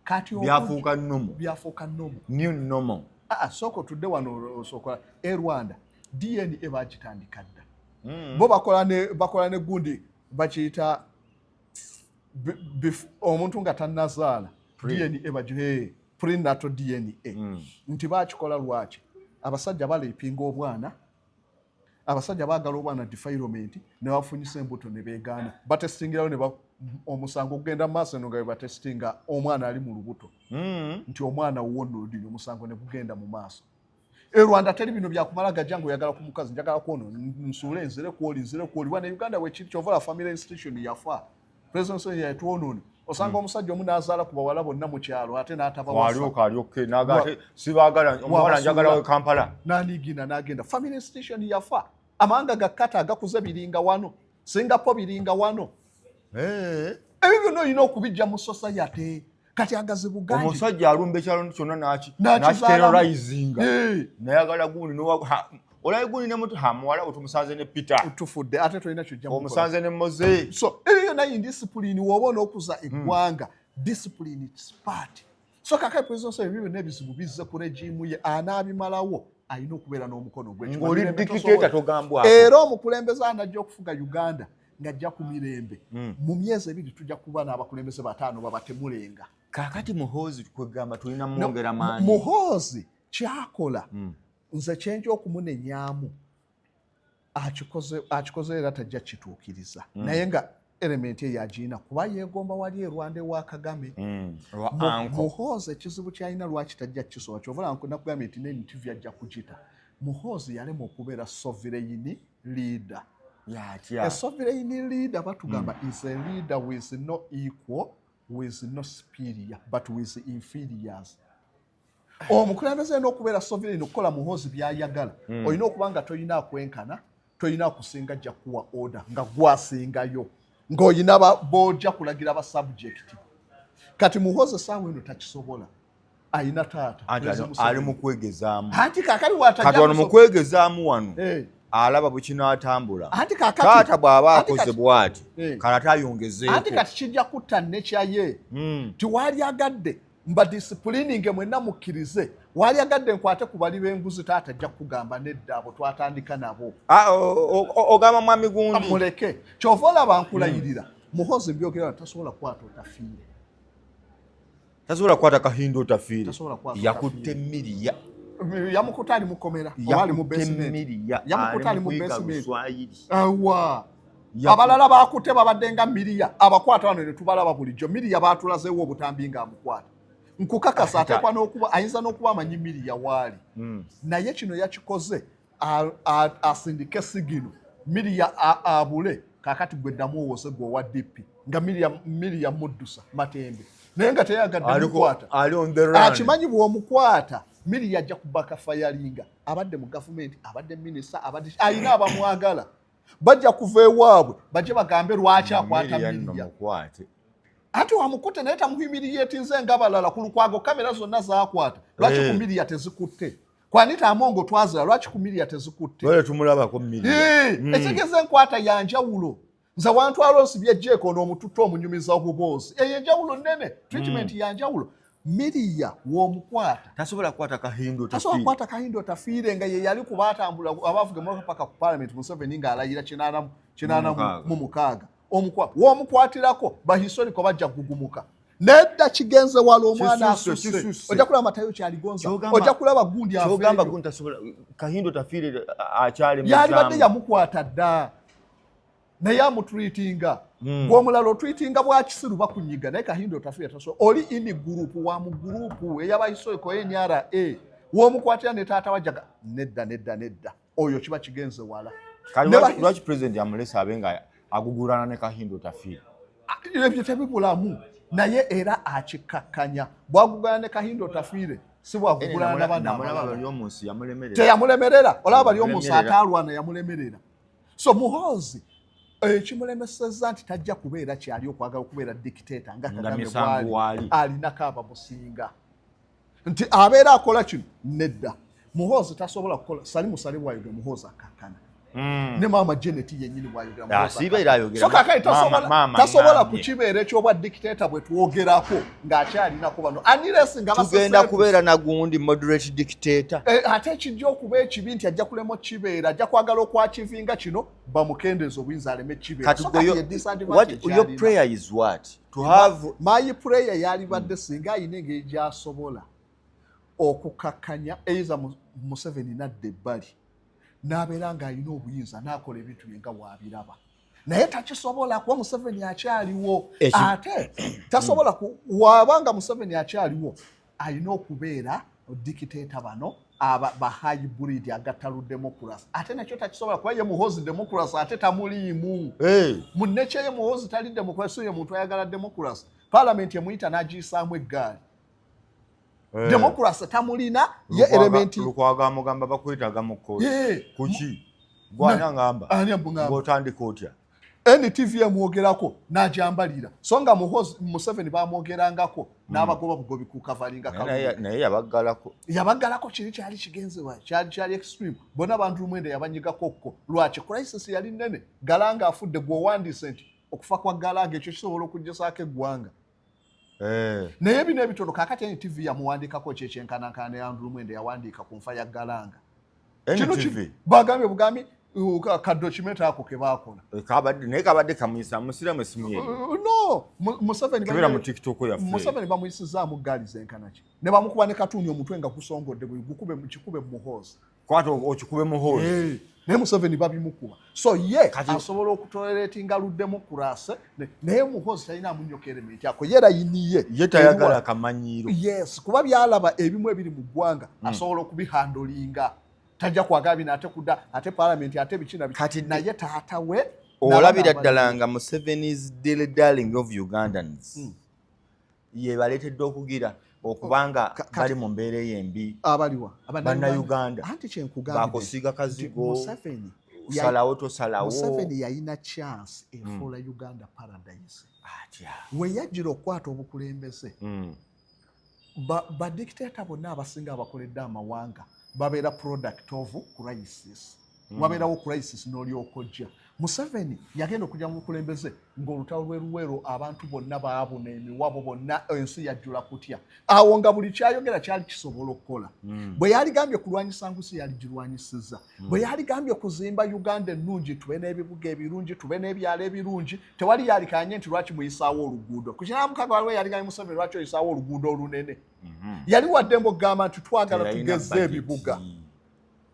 kati byafuuka nnomo new normal sooka otudde wano osooka Rwanda DNA baagitandika dda bo bakola ne gundi bakiyita omuntu nga tannazaala DNA prenatal DNA nti baakikola lwaki abasajja baleepinga obwana abasajja baagala obwana defilement ne bafunyisa embuto ne beegaana batestingirawo omusango ogenda maaso eno nga bwe batestinga omwana ali mu lubuto nti omwana wonnodinyo omusango ne gugenda mu maaso Rwanda teri bino byakumala gajja ng'oyagala ku mukazi njagala kwono nsuule nzire kwoli wana Uganda wekiri kyovala family institution yafa president yatwonoona osanga omusajja omu n'azaala ku bawala bonna mu kyalo ate n'atabawalyoke nagate sibaagala omuwala njagala we Kampala n'aniigina n'agenda family institution yafa amawanga gakkata agakuze biringa wano Singapore biringa wano ebyo byonna olina okubijja mu society kati agazibu gangi omusajja alumba ekyalo kyonna nakiterrorizinga nayagala gundi olaye gundi ne mutu muwala otumusanze ne Peter tufudde ate tolina kyojja omusanze ne Mose so ebyo byonna indiscipline woba on'okuza eggwanga discipline part so kakati president ebyo byonna ebizibu bizze ku regimu ye anaabimalawo alina okubeera n'omukono ng'oli dictator togambwako era omukulembeze anajja okufuga Uganda ng'ajja ku mirembe mu myezi 2 tujja kuba n'abakulembeze 5 babatemulenga kaakati Muhoozi kwegamba tulina mwongera maanyi Muhoozi kyakola nze kyenja okumunenyaamu akikoze era tajja kituukiriza naye nga elementi eyo agiina kuba yeegomba wali Rwanda ewa Kagame Muhoozi ekizibu kyalina lwaki tajja kisobola kyovala nakugambye nti n'enitivi ajja kugita Muhoozi yalema okubeera sovereign leader a sovereign leader batugamba is a leader with no equal with no superior but with inferiors omukulembeze n'okubeera sovereign okukola Muhoozi byayagala olina okuba nga tolina akwenkana tolina akusinga ajja kuwa order nga gwasingayo ng'olina bojja kulagira ba subject kati Muhoozi saawa eno takisobola ayina taata ali mu kwegezaamu anti kaakali watajja kati wano mu kwegezaamu wano alaba bukinaatambula taata bw'aba akoze bw'ati kalata ayongezeeko anti kati kijja kutta nnekyaye tiwaali agadde mba disciplining mwenna mukkirize waali agadde nkwate ku bali b'enguzi taata ajja kugamba nedda abo twatandika nabo ogamba mwami gundi muleke kyova olaba nkulayirira Muhoozi byogera tasobola kwata otafiire tasobola kwata kahinda otafiire yakutte mmiriya yamukutali mukomera wali mu basement yamukutali mu basement awa abalala bakutte babadde nga Miriya abakwata wano ne tubalaba bulijjo Miriya baatulazeewo obutambi ng'amukwata nkukakasa ateekwa n'okuba ayinza n'okuba amanyi Miriya waali naye kino yakikoze asindike sigino Miriya abule kakati gwe ddamu owose gwe owa DP nga Miriya muddusa matembe naye nga teyagadde mukwata akimanyi bw'omukwata Miriya ajja kubaka fayalinga abadde mu gavumenti abadde minisita abadde alina abamwagala bajja kuva ewaabwe bajje bagambe lwaki akwata Miriya ate wamukutte naye tamuhumiriyetinze nga balala ku lukwago kamera zonna zaakwata lwaki ku Miriya tezikutte kwanita amongo twazira lwaki ku Miriya tezikutte wale tumulabako Miriya ekigeze enkwata yanjawulo nze wantwala onsibye Jeko n'omututto omunyumiza obuboozi eyo enjawulo nnene treatment yanjawulo Miriya w'omukwata tasobola kukwata kahindo tafiire nga ye yali kubaatambula abavuga emotoka paka ku parliament Museveni ng'alayira 86 w'omukwatirako bahistoriko bajja kugugumuka nedda kigenze wala omwana asusse ojja kulaba Matayo kyaligonza ojja kulaba gundi kyogamba gundi tasobola kahindo tafiire akyali mu yali badde yamukwata dda naye amutreatinga gw'omulala otreatinga bwa kisiru bakunyiga naye kahindo tafiire tasobola oli ini gurupu wa mu gurupu ey'abahistoriko NRA w'omukwatira ne taata wajaga nedda oyo kiba kigenze wala lwaki president yamulesa abe nga agugurana ne kahindo tafiire ebyo tebibulamu naye era akikakkanya bwagugana ne kahindo tafiire si bwagugulana n'abantu teyamulemerera olaba bali omunsi ataalwana yamulemerera so Muhoozi ekimulemesezza nti tajja kubeera kyali okwagala okubeera dictator nga Kagame bwali alinako abamusinga nti abeera akola kino nedda Muhoozi tasobola kukola sali musale bwayogera Muhoozi akakkana ne mama Janet yennyini bwayogera so kakali tasobola kukibeera ekyobwa dictator bwe twogerako ng'akyalinako bano unless nga tugenda kubeera nagundi moderate dictator ate ekijja okuba ekibi nti ajja kulema kibeera ajja kwagala okwakivinga kino bamukendeeza obuyinza aleme kibeera your prayer is what to have my prayer yalibadde singa ayina engeri gy'asobola okukakkanya eiza Museveni nadda ebbali n'abeera ng'alina obuyinza n'akola ebintu bye nga waabiraba naye takisobola kuba Museveni akyaliwo ate tasobola wabanga Museveni akyaliwo alina okubeera dictator bano ba hybrid agattalu democracy ate nakyo takisobola kuba ye Muhoozi democracy ate tamuliimu munnekye ye Muhoozi tali democracy ye muntu ayagala democracy parliament emuyita n'agiyisaamu eggaali democracy tamulina ye elementi lukwaga mugamba bakwetaga mu kkooti kuki bwana ngamba ng'otandika otya NTV yamwogerako n'agyambalira so nga Museveni bamwogerangako n'abagoba bugobi ku kavalinga naye yabaggalako kiri kyali kigenzebwa kyali extreme bonna abantu mwenda yabanyigako kko lwaki crisis yali nnene Galanga afudde gwe owandiise nti okufa kwa Galanga ekyo kisobola okugyesaako eggwanga naye bino ebitono kakati NTV yamuwandiikako kyekyenkanankana ne Andrew Mwenda yawandiika ku nfa ya Galanga NTV bagambye bugambi ka document ako ke bakola naye kabadde kamuyisa musiramu esimu ye no Museveni bamuyisizaamu ggaali zenkanaki ne bamukuba ne katuuni omutwe nga gusongodde bwe kikube Muhoozi kwata okikube Muhoozi naye Museveni babimukuba so ye asobola okutoleretinga ludemokuraasi naye Muhoozi talina amunnyoka erementi ako ye rayiniye ye tayagala Kamanyiro yes kuba byalaba ebimu ebiri mu ggwanga asobola okubihandolinga tajja kwagala bino ate kudda ate parliament ate bikina kati naye taata we olabira ddala nga Museveni's darling of Ugandans ye baleetedde okugira okubanga bali mu mbeera embi abaliwa bannayuganda anti kyenkugamba bakusiga kazigo Museveni salawo tosalawo Museveni yalina chance efuula Uganda paradise we yajjira okukwata obukulembeze ba dictator bonna abasinga abakoledde amawanga babeera product of crisis wabeerawo crisis n'olyokojja Museveni yagenda okujja mu bukulembeze ng'olutalo lweruweero abantu bonna baabuna emiwabo bonna ensi yajjula kutya awo nga buli kyayogera kyali kisobola okukola bwe yaligambye kulwanyisa ngusi yaligirwanyisiza bwe yaligambye kuzimba Uganda ennungi tube n'ebibuga ebirungi tube n'ebyalo ebirungi tewali yalikanye nti lwaki muyisaawo oluguudo ku kinaamukaga waliwo yaligambye Museveni lwaki oyisaawo oluguudo olunene yali wadde mbogamba nti twagala tugeze ebibuga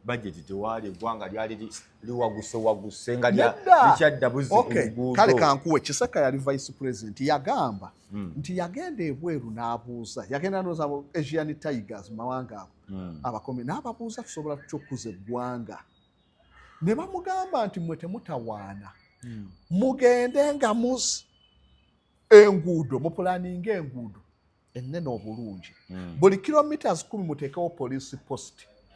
budget tewali eggwanga lyali liwaguse nga likyaddabuzi oluguudo. Kale kankuwe Kisaka yali vice president yagamba nti yagenda ebweru n'abuuza yagenda noza Asian Tigers mawanga abakomi n'ababuuza tusobola tukuza eggwanga ne bamugamba nti mwe temutawaana mugende nga muzi enguudo mupulaninga enguudo ennene obulungi buli kilometers 10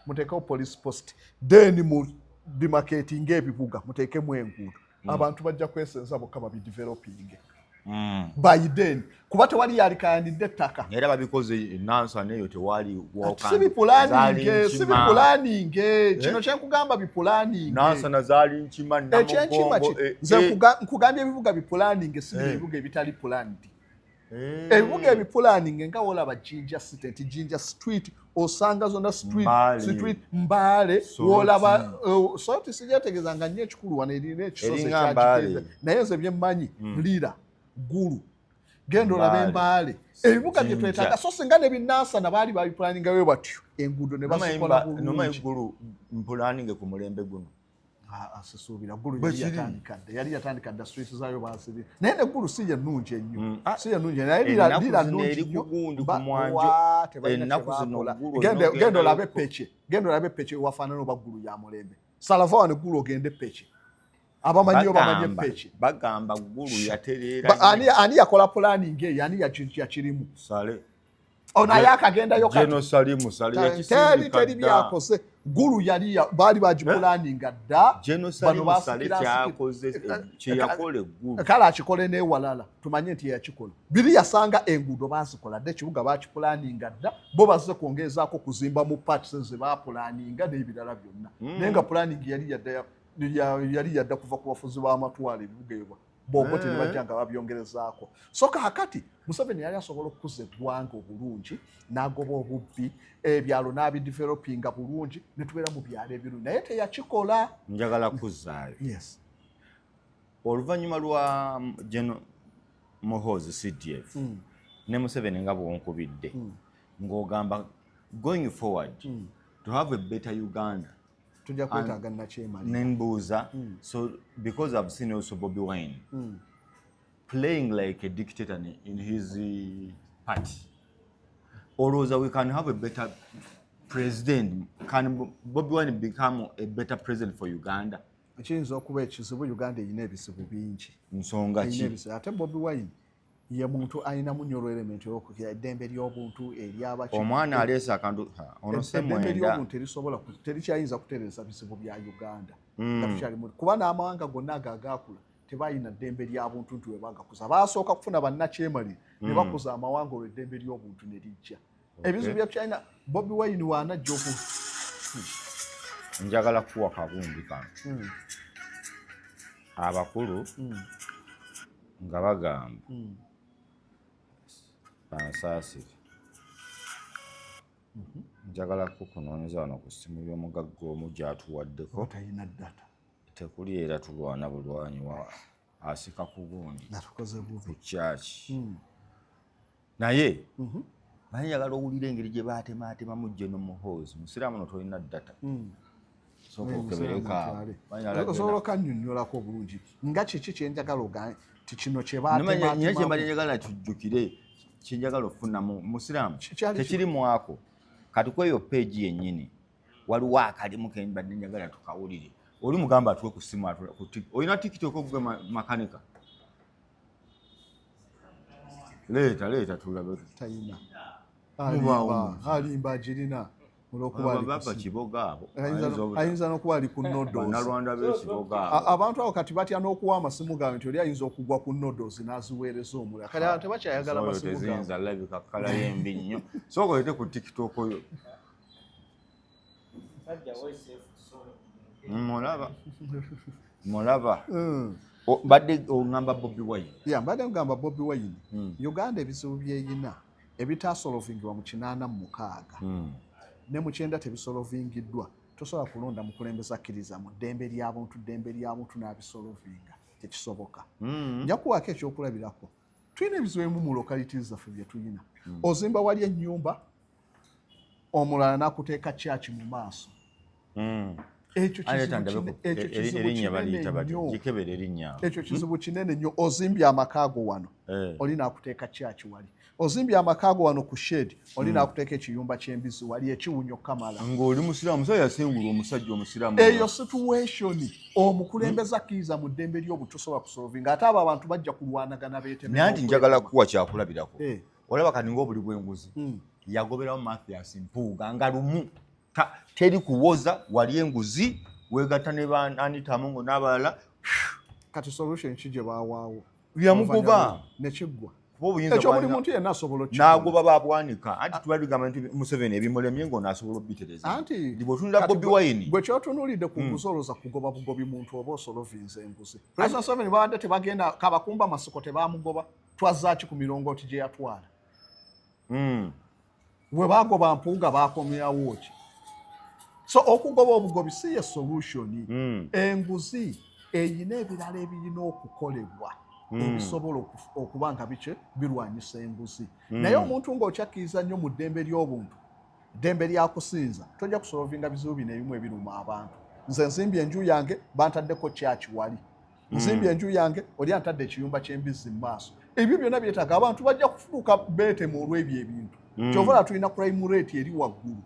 muteekawo police post then mu demarcating ebibuga muteekemu enguudo abantu bajja kwesenza bokka babideveloping by then kuba tewali yalikayandidde ettaka era babikoze Nansa neyo tewali sibipulaning kino kyenkugamba bipulaning Nansa nazaali nkima namugongo nkugambye ebibuga bipulaning si ebibuga ebitali planned ebibuga ebipulaning nga wolaba Jinja Street osanga zonna street Mbale wolaba so tisijjategeezanga nnyo ekikulu wano erina ekisozi ekyakiteeza naye nze byemmanyi Lira Gulu genda olabe Mbale ebibuga bye twetaaga so singa ne binnansana baali babipulaninga bwe batyo enguudo ne bazikola bulungi Gulu mpulaninge ku mulembe guno asisuubira Gulu yali yatandikadde street zaayo baasiri naye ne Gulu si ye nnungi ennyo si ye nnungi naye Lira nnungi nnyo ennaku zino genda olabe Pece wafaanana oba Gulu ya mulembe salava wano Gulu ogende Pece abamanyi bamanye Pece bagamba Gulu yatereera ani yakola planning eyo ani yakirimu sale naye akagendayo teri byakoze Gulu yali baali bagipulaninga dda kale akikole n'ewalala tumanye nti yakikola biri yasanga enguudo baazikola dda ekibuga bakipulaninga dda bo bazze kwongezaako kuzimba mu parts ze bapulaninga n'ebirala byonna naye nga pulaningi yali yadda kuva ku bafuzi b'amatwala ebibuga ebyo bombo tebajja nga babyongerezaako so kakati Museveni yali asobola okukuza eggwanga obulungi n'agoba obubbi ebyalo n'abidevelopinga bulungi ne tubeera mu byalo ebirungi naye teyakikola njagala kuzzaayo oluvannyuma lwa Muhoozi CDF ne Museveni nga bwonkubidde ng'ogamba going forward to have a better Uganda tujja kwetaaga nakyemali nembuuza so because I've seen also Bobi Wine playing like a dictator in his party olowooza we can have a better president can Bobi Wine become a better president for Uganda ekiyinza okuba ekizibu Uganda erina ebizibu bingi nsonga ki ate Bobi Wine ye muntu ayinamu nnyo element y'okukira eddembe ly'obuntu eryabaki omwana aleese akantu ono eddembe ly'obuntu erisobola terikyayinza kutereeza bizibu bya Uganda kuba n'amawanga gonna agaakula tebalina ddembe lya buntu nti we bagakuza baasooka kufuna bannakyemali ne bakuza amawanga olwo eddembe ly'obuntu ne lijja ebizibu bya China Bobi Wine waanajja njagala kuwa kabundi kano abakulu nga bagamba bansaasire njagala kukunoonyeza wano ku ssimu y'omugagga omu gy'atuwaddeko tekuli era tulwana bulwanyi asika ku gundi ku kyaki naye banjagala owulira engeri gye baatemaatemamu General Muhoozi musiraamu no tolina data soka okeberekaosobola okannyonnyolako obulungi nga kiki kyenjagala ogambe ti kino kyebaatemaatemamu tujjukire kyenjagala okufunamu musiraamu tekiri mwako kati kweyo peegi yennyini waliwo akalimu kembadde njagala tukawulire oli mugamba atuwe ku ssimu olina tiktok ogwe makanika leeta tulabe tayina alimba agirina olwokuba kiboga abo ayinza n'okuba ali ku noddolnalwanda b'ekiboga abo abantu abo kati batya n'okuwa amasimu gaabwe nti oli ayinza okugwa ku noddles n'aziweereza omulala kati abantu tebakyayagala amasimu gaabwe teziyinza labika kkala y'embi nnyo sooka olete ku tiktok oyo mulaba badde ogamba Bobi Wine mbadde ngamba Bobi Wine Uganda ebizibu byeyina ebitaasolovingibwa mu 86 ne mu 9 tebisolovingiddwa tosobola kulonda mukulembeza akkiriza mu ddembe ly'abuntu n'abisolovinga tekisoboka nja kuwaako ekyokulabirako tulina ebizibu ebimu mu localities zaffe bye tulina ozimba wali ennyumba omulala n'akuteeka kyaki mu maaso ekyo kizibu kinene nnyo. Ozimbye amakaago wano oli nakuteeka kyaki wali, ozimbye amakaago wano ku shed oli nakuteeka ekiyumba ky'embizi wali ekiwunyo kamala ng'oli musiraamu musajja yasengula omusajja omusiraamu. Eyo situation omukulembeze akkiriza mu ddembe ly'obutusobola kusolvinga ate abo abantu bajja kulwanagana beeteme. Naye nti njagala kuwa kyakulabirako. Olaba kati ng'obuli bw'enguzi yagoberawo Mathias Mpuuga nga lumu teri kuwoza wali enguzi wegatta ne Anita Amongo n'abalala. Kati solution ki gye baawaawo yamugoba nekiggwa ekyo buli muntu yenna asobola n'agoba babwanika. Anti tubagamba nti Museveni ebimulemye ng'onaasobola obbitereza. Anti bw'otunula Bobi Wine gwe kyotunuulidde ku nguzi olowooza kugoba bugobi muntu oba osolovinze enguzi. President Museveni babadde tebagenda kabakumba masiko tebamugoba twazaaki ku mirongooti gye yatwala. Bwe bagoba Mpuuga bakomyawo ki? So okugoba obugobi si ye solution. Enguzi eyina ebirala ebirina okukolebwa ebisobola okuba nga bike birwanyisa enguzi. Naye omuntu ng'okyakkiriza nnyo mu ddembe ly'obuntu, ddembe lya kusinza, tojja kusolovinga bizibu bino ebimu ebiruma abantu. Nze nzimbye enju yange bantaddeko kyaki wali, nzimbye enju yange oli antadde ekiyumba ky'embizi mu maaso. Ebyo byonna byetaaga abantu bajja kufuuka beetemu olw'ebyo ebintu. Kyova tulina crime rate eri waggulu.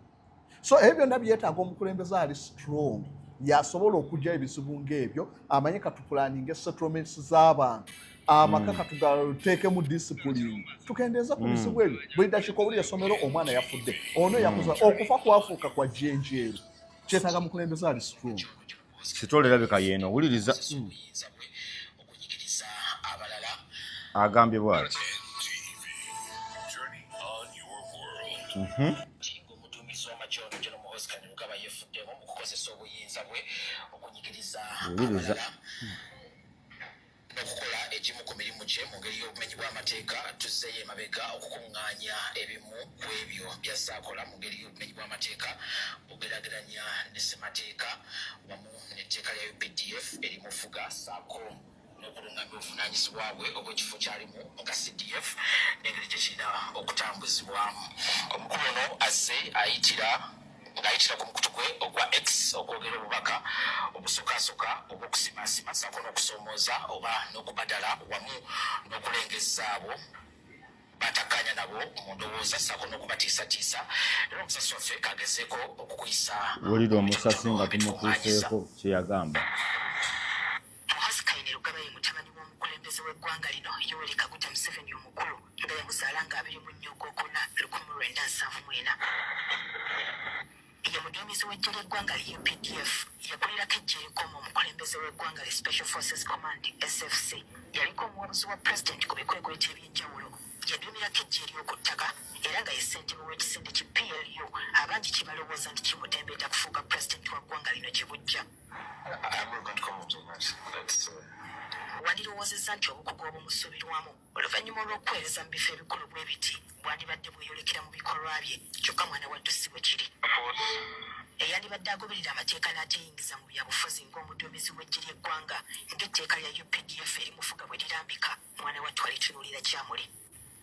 So ebyo byonna byetaaga omukulembeze ali strong yasobola okujja ebizibu ng'ebyo, amanye katupulaninga settlements z'abantu, amaka katugateeke mu discipline, tukendeeza ku bizibu ebyo. Buli dakiika obuli essomero omwana yafudde, ono yakuza, okufa kwafuuka kwa jjenjeero. Kyetaaga mukulembeze ali strong. Sitole erabika yeeno owuliriza agambye bw'ati. Owuliriza n'okukola egimu ku mirimu gye mu ngeri y'obumenyi bw'amateeka tuzzeeyo emabega okukuŋŋaanya ebimu ku ebyo by'azaakola mu ngeri y'obumenyi bw'amateeka ogeraageranya ne ssemateeka wamu n'etteeka lya UPDF erimufuga ssaako n'okulungamya obuvunaanyizibwa bwe obw'ekifo kyalimu nga CDF n'engeri gye kirina okutambuzibwamu. Omukulu ono azze ayitira ku mukutu gwe ogwa X okwogera obubaka obusukasuka obw'okusimasima ssaako n'okusoomooza oba n'okubadala wamu n'okulengeza abo batakkaanya nabo mu ndowooza ssaako n'okubatiisatiisa. Era omusasi waffe kagezeeko okukuyisa wulira omusasi nga tumutuuseeko kye yagamba. Muhoozi Kainerugaba ye mutabani w'omukulembeze w'eggwanga lino Yoweri Kaguta Museveni omukulu nga yamuzaala nga 21 Ogwokuna 1974. Ye muduumizi w'eggye ly'eggwanga lya UPDF yakulirako eggye erikoma omukulembeze w'eggwanga lya Special Forces Command SFC. Yaliko omuwabuzi wa pulezidenti ku bikwekweto eby'enjawulo. Yaduumirako eggye ery'oku ttaka era nga ye ssentebe w'ekisinde ki PLU abangi kibalowooza nti kimutembeeta kufuuka pulezidenti wa ggwanga lino gye bujja. Wandirowoozezza nti obukugu obumusuubirwamu oluvannyuma olw'okuweereza mu bifo ebikulu bwe biti bwandibadde bweyolekera mu bikolwa bye, kyokka mwana wattu si bwe kiri. Eyandibadde agoberera amateeka n'ateyingiza mu byabufuzi ng'omuduumizi w'eggye ly'eggwanga ng'etteeka lya UPDF erimufuga bwe lirambika, mwana wattu alitunuulira kyamuli.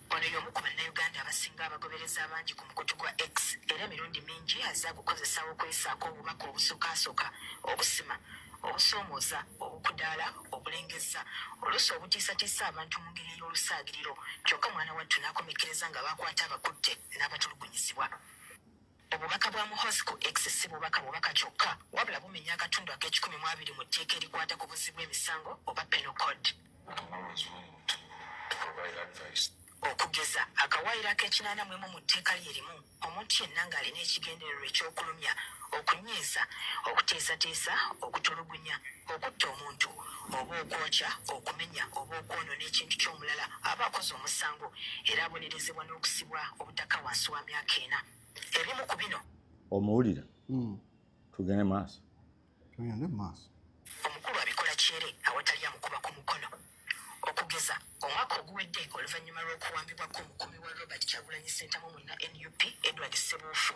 Ono y'omu ku bannayuganda abasinga abagobereza abangi ku mukutu gwa X era emirundi mingi azze agukozesaawo okwesaako obubaka obusukaasoka, obusima, obusoomooza, obukudaala, obulengezza, oluusi obutiisatiisa abantu mu ngeri y'olusaagiriro, kyokka mwana wattu n'akomekkereza nga bakwata abakutte n'abatulugunyizibwa. Obubaka bwa Muhoozi ku X si bubaka kyokka, wabula bumenya akatundu ak'ekikumi mu tteeka erikwata ku buzzi bw'emisango oba penal code. Okugeza akawaayiro ak'ekinaana mu tteeka lye limu, omuntu yenna ng'alina ekigendererwa ekyokulumya, okunyiiza, okuteesateesa, okutulugunya, okutta omuntu, oba okwokya, okumenya oba okwonoona ekintu ky'omulala aba akoze omusango era abonerezebwa n'okusibwa obutaka wansi wa myaka 4. Ebimu ku bino omuwulira tugende maaso. Omukulu abikola kyere awatali amukuba ku mukono. Okugeza omwaka oguwedde oluvannyuma lw'okuwambibwako omukumi wa Robert Kyagulanyi Ssentamu munna NUP Edward Ssebuufu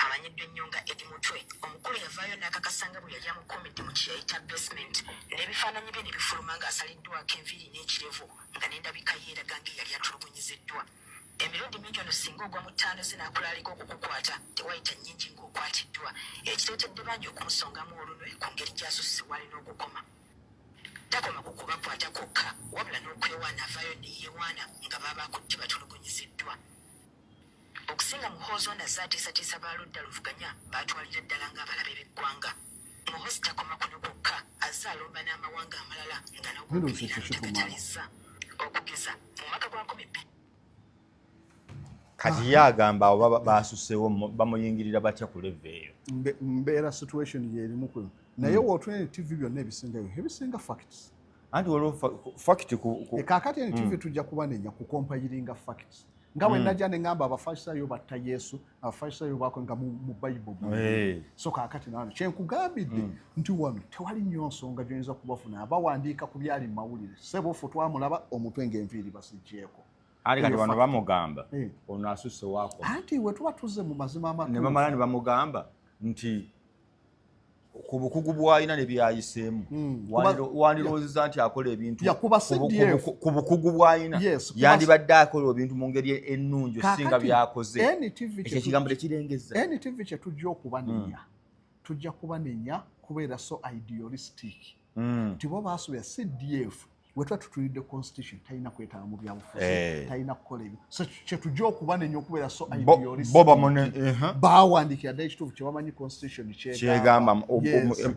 amanyiddwa ennyo nga Eddie Mutwe, omukulu yavaayo n'akakasanga bwe yali amukuumidde mu kye yayita basement n'ebifaananyi bye ne bifuluma ng'asaliddwako enviiri n'ekirevu nga n'endabika ye eraga ng'eyali atulugunyiziddwa. emirundi mingi ono singa ogwa mu ttaano zinaakulaalika okukukwata tewayita nnyingi ng'okwatiddwa ekiteetedde bangi okumusongamu olunwe ku ngeri gy'asusse w'alina okukoma takoma ku kubakwata kokka wabula n'okwewaana avaayo ne yeewaana nga baabakutte batulugunyiziddwa okusinga Muhoozi ono azze atiisatiisa baaludda luvuganya baatwalira ddala ng'abalabe b'eggwanga Muhoozi takoma kuno kwokka azze alomba n'amawanga amalala nga n'ogwokubira ntakatalizza okugeza mu mwaka gwa 2022 kati yagamba abo baasusewo bamuyingirira batya ku leve eyo mbeera situation yeerimu kwe naye wootune TV byonna ebisinga facts anti waliwo fact kaakati eni TV tujja kubanenya ku compilinga facts nga bwe najja ne ngamba abafarisayo batta Yesu abafarisayo baako nga mu Bible so kaakati naano kyenkugambidde nti wano tewali nnyo nsonga gy'oyinza kubafuna abawandiika ku byali mu mawulire sebofu twamulaba omutwe ng'enviiri basijjeeko ali kati bano bamugamba ono asusse waako anti we tuba tuzze mu mazima amatuufu ne bamala ne bamugamba nti ku bukugu bw'alina ne byayiseemu wandiroozezza nti akola ebintu ku bukugu bw'alina yandibadde akola ebintu mu ngeri ennungi singa byakoze ekyo ekigambo tekirengezza NTV kye tujja okubanenya tujja kubanenya kubeera so idealistic nti bo baasuubira CDF we tuba tutulidde constitution talina kwetaba mu byabufuzi talina kukola ebyo so kye tujja okubanenya okubeera so idealistic baawandikira ddala ekituufu kye bamanyi constitution kyegamba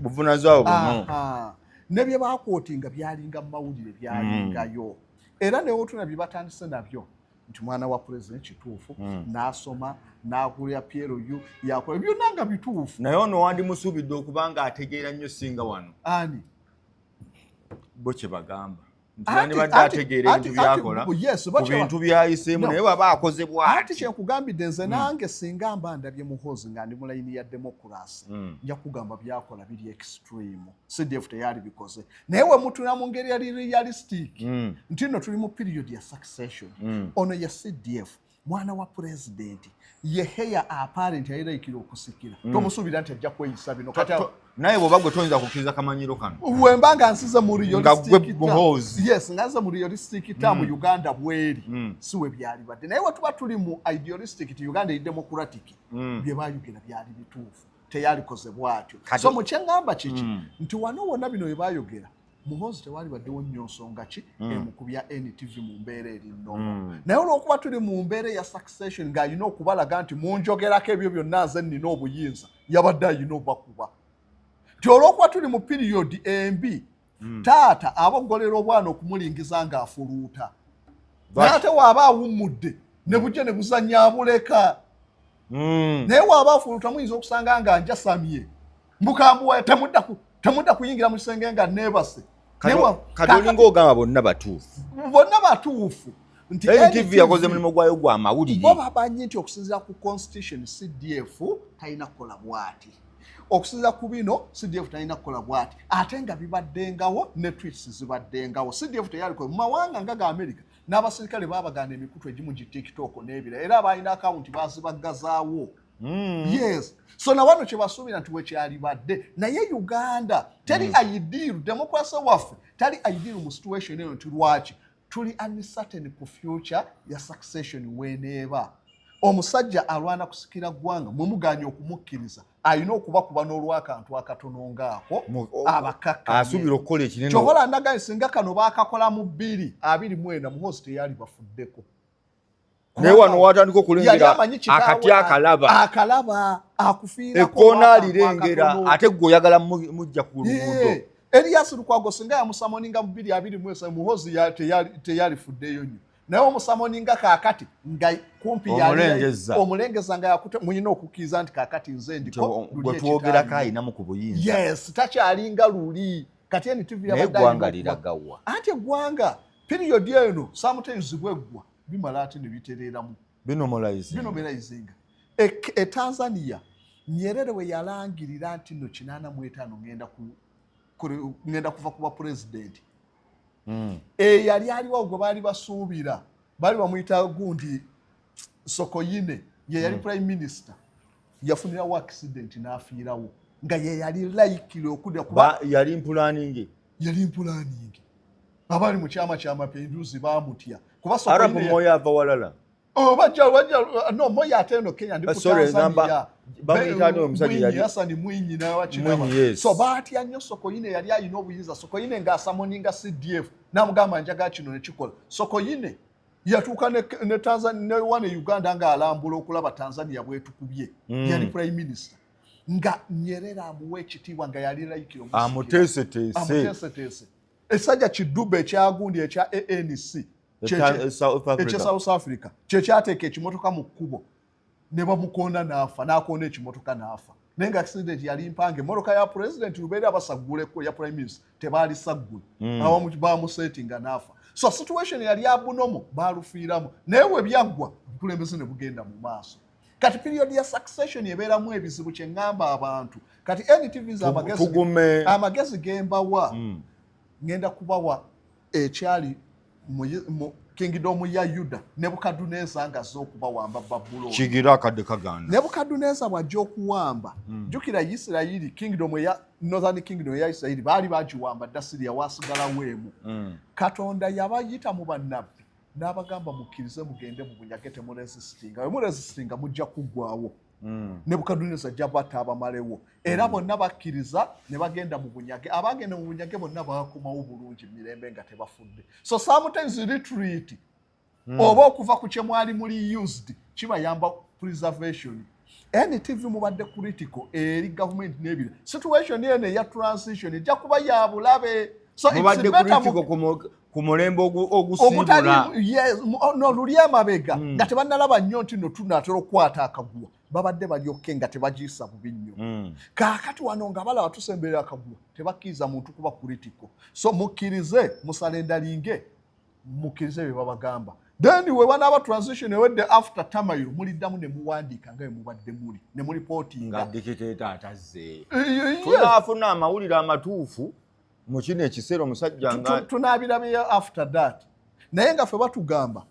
buvunaanyizibwa buno ne bye baakootinga byalinga mu mawulire byalingayo era ne wotuna bye batandise nabyo nti mwana wa president kituufu n'asoma n'akulira PLU yakola byonna nga bituufu naye ono wandimusuubidde okuba nga ategeera nnyo singa wano ani bo kye bagamba nti ategeera ebintu byakola ku bintu byayiseemu naye baba akoze bw'ati ati kyenkugambidde nze nange singa mba ndabye Muhoozi nga ndi mu layini ya democracy nja kugamba byakola biri extreme CDF teyali bikoze naye we mutuna mu ngeri yali realistic nti nno tuli mu period ya succession ono ya CDF mwana wa president ye heya apparent yayiraikira okusikira tomusuubira nti ajja kweyisa bino kati naye bw'oba gwe toyinza kukkiriza Kamanyiro kano wemba nga nsize mu realistic Muhoozi yes nganza mu realistic mu Uganda bweri siwe byali badde naye wetuba tuli mu idealistic ti Uganda democratic bye bayogera byali bituufu teyalikoze bwatyo so mu kyengamba kiki nti wano wonna bino bye bayogera Muhoozi tewali baddewo nnyo nsonga ki emukubya NTV mu mbeera eri nnono naye olw'okuba tuli mu mbeera ya succession ng'alina okubalaga nti munjogerako ebyo byonna nze nnina obuyinza yabadde alina obakuba nti olw'okuba tuli mu piriyodi embi taata aboggolera obwana okumulingiza ng'afuluuta naye ate waaba awummudde ne bujja ne buzannya abuleka naye waaba afuluuta muyinza okusanga nga njasamye mbukambuwa temudda kuyingira mu kisenge nga neebase kati olinga ogamba bonna batuufu nti NTV yakoze mulimu gwayo gwa mawulire bo babanyi nti okusinziira ku constitution CDF talina kukola bwati okusinziira ku bino CDF talina kukola bwati ate nga bibaddengawo ne tweets zibaddengawo CDF teyalikola mu mawanga nga ga America n'abasirikale baabagana emikutu egimu gi TikTok n'ebira era abalina akawunti baazibagazaawo yes so na wano kye basuubira nti wekyali badde naye Uganda teri ideal democracy waffe tali ideal mu situation eyo nti lwaki tuli uncertain ku future ya succession weneeba omusajja alwana kusikira ggwanga mwemuganya okumukkiriza alina okubakuba n'olwakantu akatono ngaako abakakka asuubira okukola ekinene kyobola ndagaye singa kano baakakola mu 2024 Muhoozi teyali bafuddeko naye wano watandika okulengera akati akalaba akufiira ekkoona alirengera ate gwe oyagala mujja ku luguudo Elias Lukwago singa yamusamoninga mu 2023 Muhoozi teyalifuddeyo nnyo naye omusamoninga kaakati nga kumpi omulengeza nga yakute muyina okukkiriza nti kaakati nze ndiko gwe twogerako ayinamu ku buyinza yes takyalinga luli kati NTV yabaddayigwa liragawa anti eggwanga period eno sometimes bweggwa bimala ate ne bitereeramu binomalizinga Tanzania Nyerere we yalangirira nti no 85 ngenda kuva kuba president yali aliwo gwe baali basuubira baali bamuyita gundi Sokoyine ye yali prime minister yafunirawo accident n'afiirawo nga ye yali laikire okudda kuba yali mpulaningi abali mu kyama ky'amapinduzi baamutya kuba Arabu moyo ava walala bajja no moya ateno Kenya ndi kutanzania bamuyitani omusajja yali Hassan Mwinyi na wachiraba so baatya nnyo Sokoine yali ayina obuyinza Sokoine ng'asamoninga CDF namugamba njaga kino ne kikola Sokoine yatuuka ne Tanzania ne Uganda ng'alambula okulaba Tanzania bwetukubye yali prime minister nga Nyerera amuwa ekitiibwa nga yali layikiro amuteeseteese essajja Kidube ekyagundi ekya ANC South Africa kyekyateeka ekimotoka mu kkubo ne bamukoona n'afa n'akoona ekimotoka n'afa naye nga accident yali mpange emmotoka ya president lubeera basagguleko ya prime minister tebaali saggule awamu baamuseetinga n'afa so situation yali abunomo baalufiiramu naye we byaggwa obukulembeze ne bugenda mu maaso kati period ya succession ebeeramu ebizibu kye ŋŋamba abantu kati NTVs amagezi gembawa ngenda kubawa ekyali mu kingdom ya Yuda Nebukaduneza ngazo okubawamba Babuloni kigira akadde kaganda Nebukaduneza bwajja okuwamba jukira Isirayiri kingdom ya Northern Kingdom ya Isirayiri baali bagiwamba Dasiriya wasigala weemu Katonda yabayita mu bannabbi n'abagamba mukkirize mugende mu bunyage temuresistinga muresistinga mujja kuggwawo Nebukaduneza jabata abamalewo era bonna bakkiriza ne bagenda mu bunyage abagenda mu bunyage bonna bakomawo bulungi mirembe nga tebafudde so sometimes retreat oba okuva ku kyemwali muli used kibayamba preservation NTV mubadde critical eri government n'ebira situation yene ya transition ejja kuba ya bulabe so mubadde critical ku mulembe ogusimbula yes no luli amabega nga tebannalaba nnyo nti no tunatera okukwata akaguwa babadde balyokke nga tebagiisa bubi nnyo kaakati wano nga balaba tusemberera akaguwa tebakkiriza muntu kuba critical so mukkirize musalendalinge mukkirize bye babagamba then we banaaba transition ewedde after Tamayiro muliddamu ne muwandiika nga mubadde muli ne mulipootinga nga Dictator atazze tunaafuna amawulire amatuufu mu kino ekiseera omusajja nga tunaabirabe after that naye nga ffe batugamba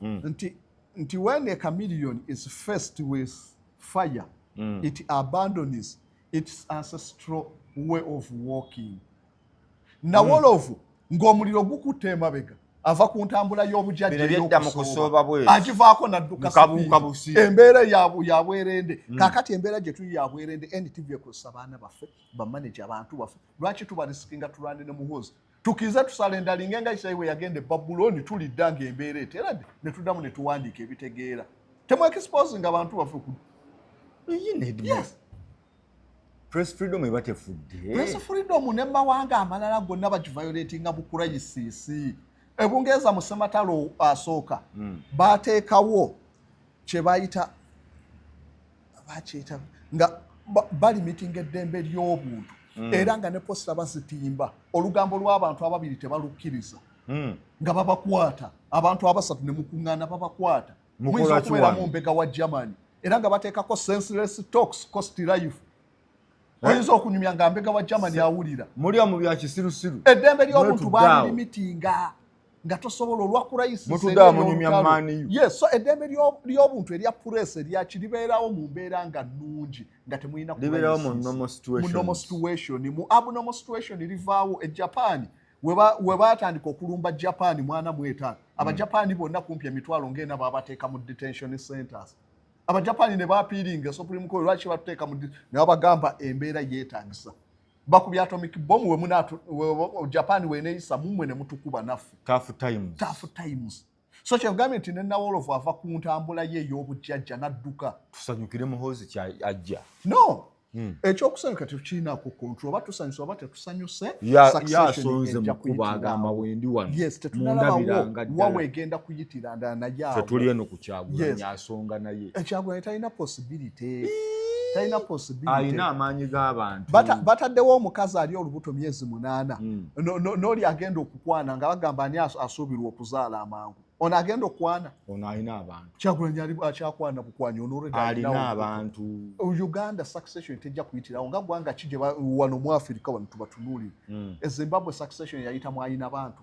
nti when a chameleon is faced with fire it abandons its ancestral way of walking nawolovu ng'omuliro gukutte emabega ava ku ntambula y'obujjajja agivaako nadduka embeera ya bwerende kaakati embeera gye tuli ya bwerende NTV ekozesa baana baffe bamaneja abantu baffe lwaki tubarisikinga tulwane ne Muhoozi tukize tusalendalinge nga Isirayiri we yagenda Babuloni tulidda ng'embeera eteeradde ne tuddamu ne tuwandiika ebitegeera temwexposinga abantu baffe yes press freedom eba tefudde press freedom ne mawanga amalala gonna bagiviolatinga bukurayisisi Ebungereza mu Ssematalo asooka baateekawo kye bayita nga bali mitinga eddembe ly'obuntu era nga ne posita bazitimba olugambo lw'abantu ababiri tebalukkiriza nga babakwata abantu abasatu ne mukuŋŋaana babakwata muyinza okubeera mu mbega wa Germany era nga bateekako senseless talks cost life oyinza okunyumya nga mbega wa Germany awulira mulya mu bya kisirusiru eddembe ly'obuntu baali limitinga nga tosobola olwakurayisi yes so eddembe ly'obuntu erya press eryakiribeerawo mu mbeera nga nnungi nga temulina libeerawo mu normal situation mu abnormal situation livaawo e Japan we baatandika okulumba Japan mwana mwetaano abajapani bonna kumpi emitwalo ng'ena baabateeka mu detention centers abajapani ne baapiiringa Supreme Court lwaki batuteeka mu ne babagamba embeera yeetaagisa bakubya atomic bomb we Japan weneeyisa mumwe ne mutukuba naffe tough times so kyegambye nti ne Nawolovu ava ku ntambula ye ey'obujjajja n'adduka tusanyukire Muhoozi kyajja no ekyokusanyuka tetukiinaako control oba tusanyuse oba tetusanyuse yasonze mukuba agamba wendi wano yes tetunalabawo wawegenda kuyitira ndala naye awo tetuli eno ku Kyagulanyi asonga naye Kyagulanyi talina possibility alina amaanyi g'abantu bataddewo omukazi ali olubuto myezi 8 n'oli agenda okukwana nga bagamba ani asuubirwa okuzaala amangu ono agenda okwana ono alina abantu Kyagulanyi akyakwana bukwanyi alina abantu Uganda succession tejja kuyitirawo nga gwanga kije wano mu Africa wano tubatunuulire Zimbabwe succession yayitamu alina bantu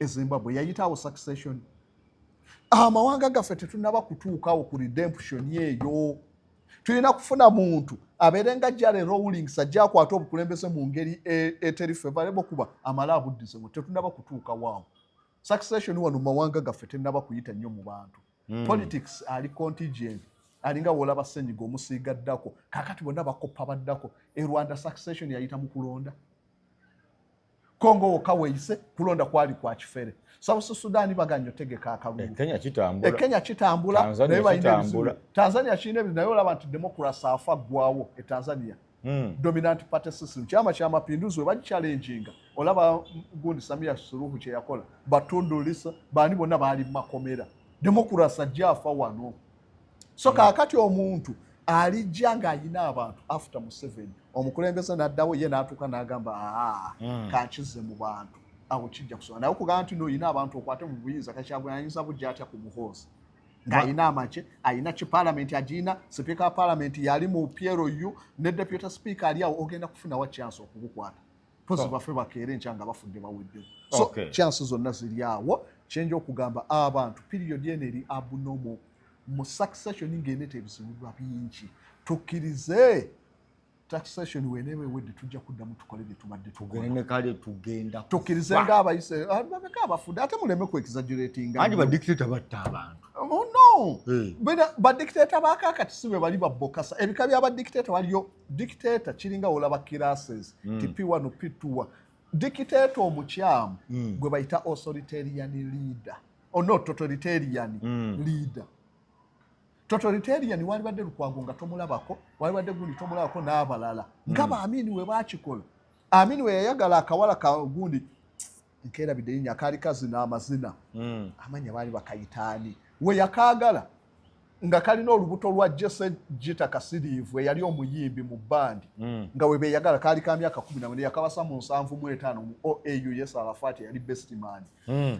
Zimbabwe yayitawo succession amawanga gaffe tetunaba kutuukawo ku redemption eyo tulina kufuna muntu abeere nga Jale Rawlings ajja akwata obukulembeze mu ngeri eteri favorable kuba amala abuddizemu tetunaba kutuuka waawo succession wano mawanga gaffe tennaba kuyita nnyo mu bantu politics ali contingent alinga wolaba Ssenyiga omusiiga ddako kakati bonna bakoppa baddako Rwanda succession yayita mu kulonda Kongo wokka weeyise kulonda kwali kwa kifere South Sudan bagannyo tegeka akalulu Kenya kitambula naye bayina ebizibu Tanzania kirina ebizibu naye olaba nti democracy afa ggwawo Tanzania dominant party system chama cha mapinduzi we bagichalenjinga olaba gundi Samia Suluhu kye yakola batundulisa bani bonna bali makomera democracy ajafa wano so kakati omuntu alijanga ayina abantu after Museveni omukulembeze naddawo ye n'atuuka n'agamba kankize mu bantu awo kijja kusoma naye okugamba nti noyina abantu okwate mu buyinza kakyagwanyiza bujja atya ku Muhoozi ng'ayina amache ayina ki parliament agina speaker parliament yali mu PRU ne deputy speaker ali awo ogenda kufuna wa chance okubukwata pozi baffe bakeere nkyanga bafudde bawedde so chance zonna ziri awo kyenja okugamba abantu period eno eri abnormal mu succession ng'enete ebizibu bingi tukkirize taxation wenebe wedde tujja kuddamu tukole bye tubadde tugende kale tugenda tukkirize ng'abayise babeka abafudde ate muleme ku exaggerating andi ba dictator batta abantu oh no ba dictator bakakati sibe bali babokasa ebika bya ba dictator waliyo dictator kiringa olaba classes P1 P2 dictator omukyamu gwe bayita authoritarian leader no totalitarian leader totalitarian wali badde Lukwago nga tomulabako wali badde gundi tomulabako n'abalala ngaba Amini we bakikola Amini we yayagala akawala ka gundi nkera bidenya akali kazi n'amazina amanya bali bakayitaani we yakagala nga kalina olubuto lwa Jesse Jita Kasirivu yali omuyimbi mu bandi nga we beyagala kali ka myaka 14 yakabasa mu 75 mu OAU Yes Arafat yali best man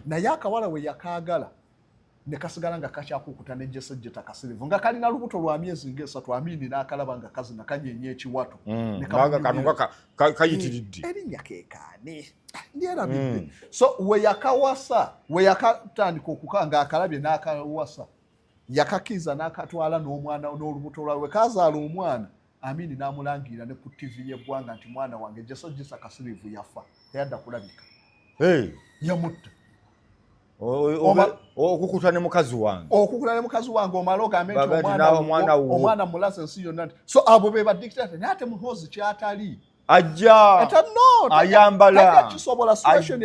na yakawala we yakagala ne kasigala nga kakyakukuta ne Jesse Jita Kasirivu nga kalina lubuto lwa myezi ng'esatu Amini n'akalaba nga kazi nakanyenye ekiwato ne kanuka kayitiridde erinnya keekaane ndiera bibbe so we yakawasa we yakatandika okukanga akalabye n'akawasa yakakiza n'akatwala n'omwana n'olubuto lwawe kazaala omwana Amini n'amulangira ne ku TV y'eggwanga nti mwana wange Jesse Jita Kasirivu yafa teyadda kulabika yamutta okukuta ne mukazi wange omaloga amenje omwana mulaze ensi yonna so abo be ba dictator nate Muhoozi kyatali ajja ayambala kisobola situation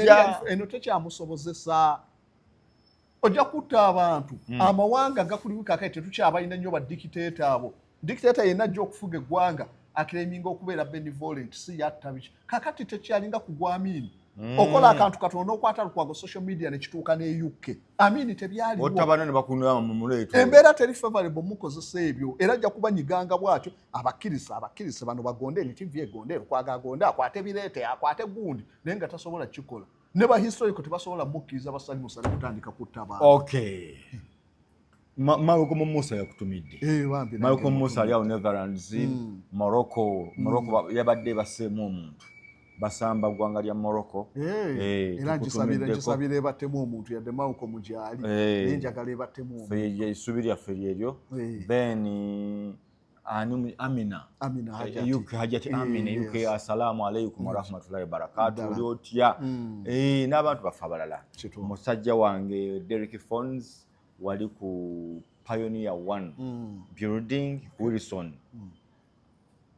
eno tekyamusobozesa ojja kutta abantu amawanga gakuliwika kati tetukyabalina nnyo ba dictator abo dictator yenna ajja okufuga eggwanga aclaiminga okubeera benevolent si yatta biki kakati tekyalinga kugwa Amini okola akantu katono okwata Lukwago social media ne kituuka ne UK Amini tebyaliwo otabana ne bakunira mu muleeto embeera teri favorable mukozesa ebyo era ajja kuba nyiganga bwatyo abakirisa bano bagonde ne TV egonde Lukwago agonde akwate bireete akwate gundi naye nga tasobola kikola ne ba historical tebasobola mukkiriza basali musale kutandika kutaba okay Malcolm Musa yakutumidde Malcolm Musa ali awo Netherlands Morocco yabadde baseemu omuntu basamba gwanga lya Morocco era njisabire batemu omuntu yadde Malcolm mujali njagala batemu omuntu isubiri aferi eryo then Amina Hajati Amina UK assalamu alaykum wa rahmatullahi wa barakatuh oli otya n'abantu bafa balala musajja wange Derek Phones wali ku Pioneer 1 building Wilson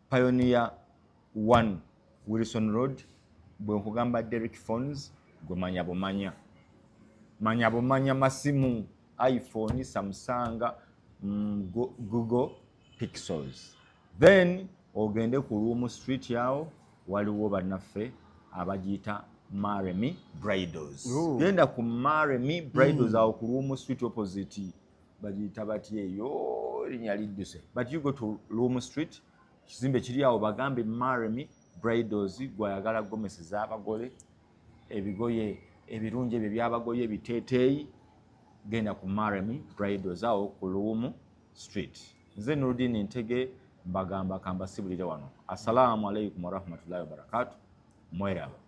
Pioneer 1 Wilson Road bwe nkugamba Derek Phones gwe manya bumanya masimu iPhone Samsung Google Pixels then ogende ku Room Street yao waliwo bannaffe abagiyita Maremi Bridals genda ku Maremi Bridals awo ku Room Street opposite bagiyita bati eyo linnya lidduse but you go to Room Street kizimbe kiri awo bagambe Maremi Bridals gwayagala gomesi z'abagole ebigoye ebirungi ebyo by'abagoye ebiteeteeyi genda ku Maremi Bridals awo ku Room Street nze Nurudini Ntege mbagamba kambasibulire wano assalamu alaykum wa rahmatullahi wa barakatuh mweraba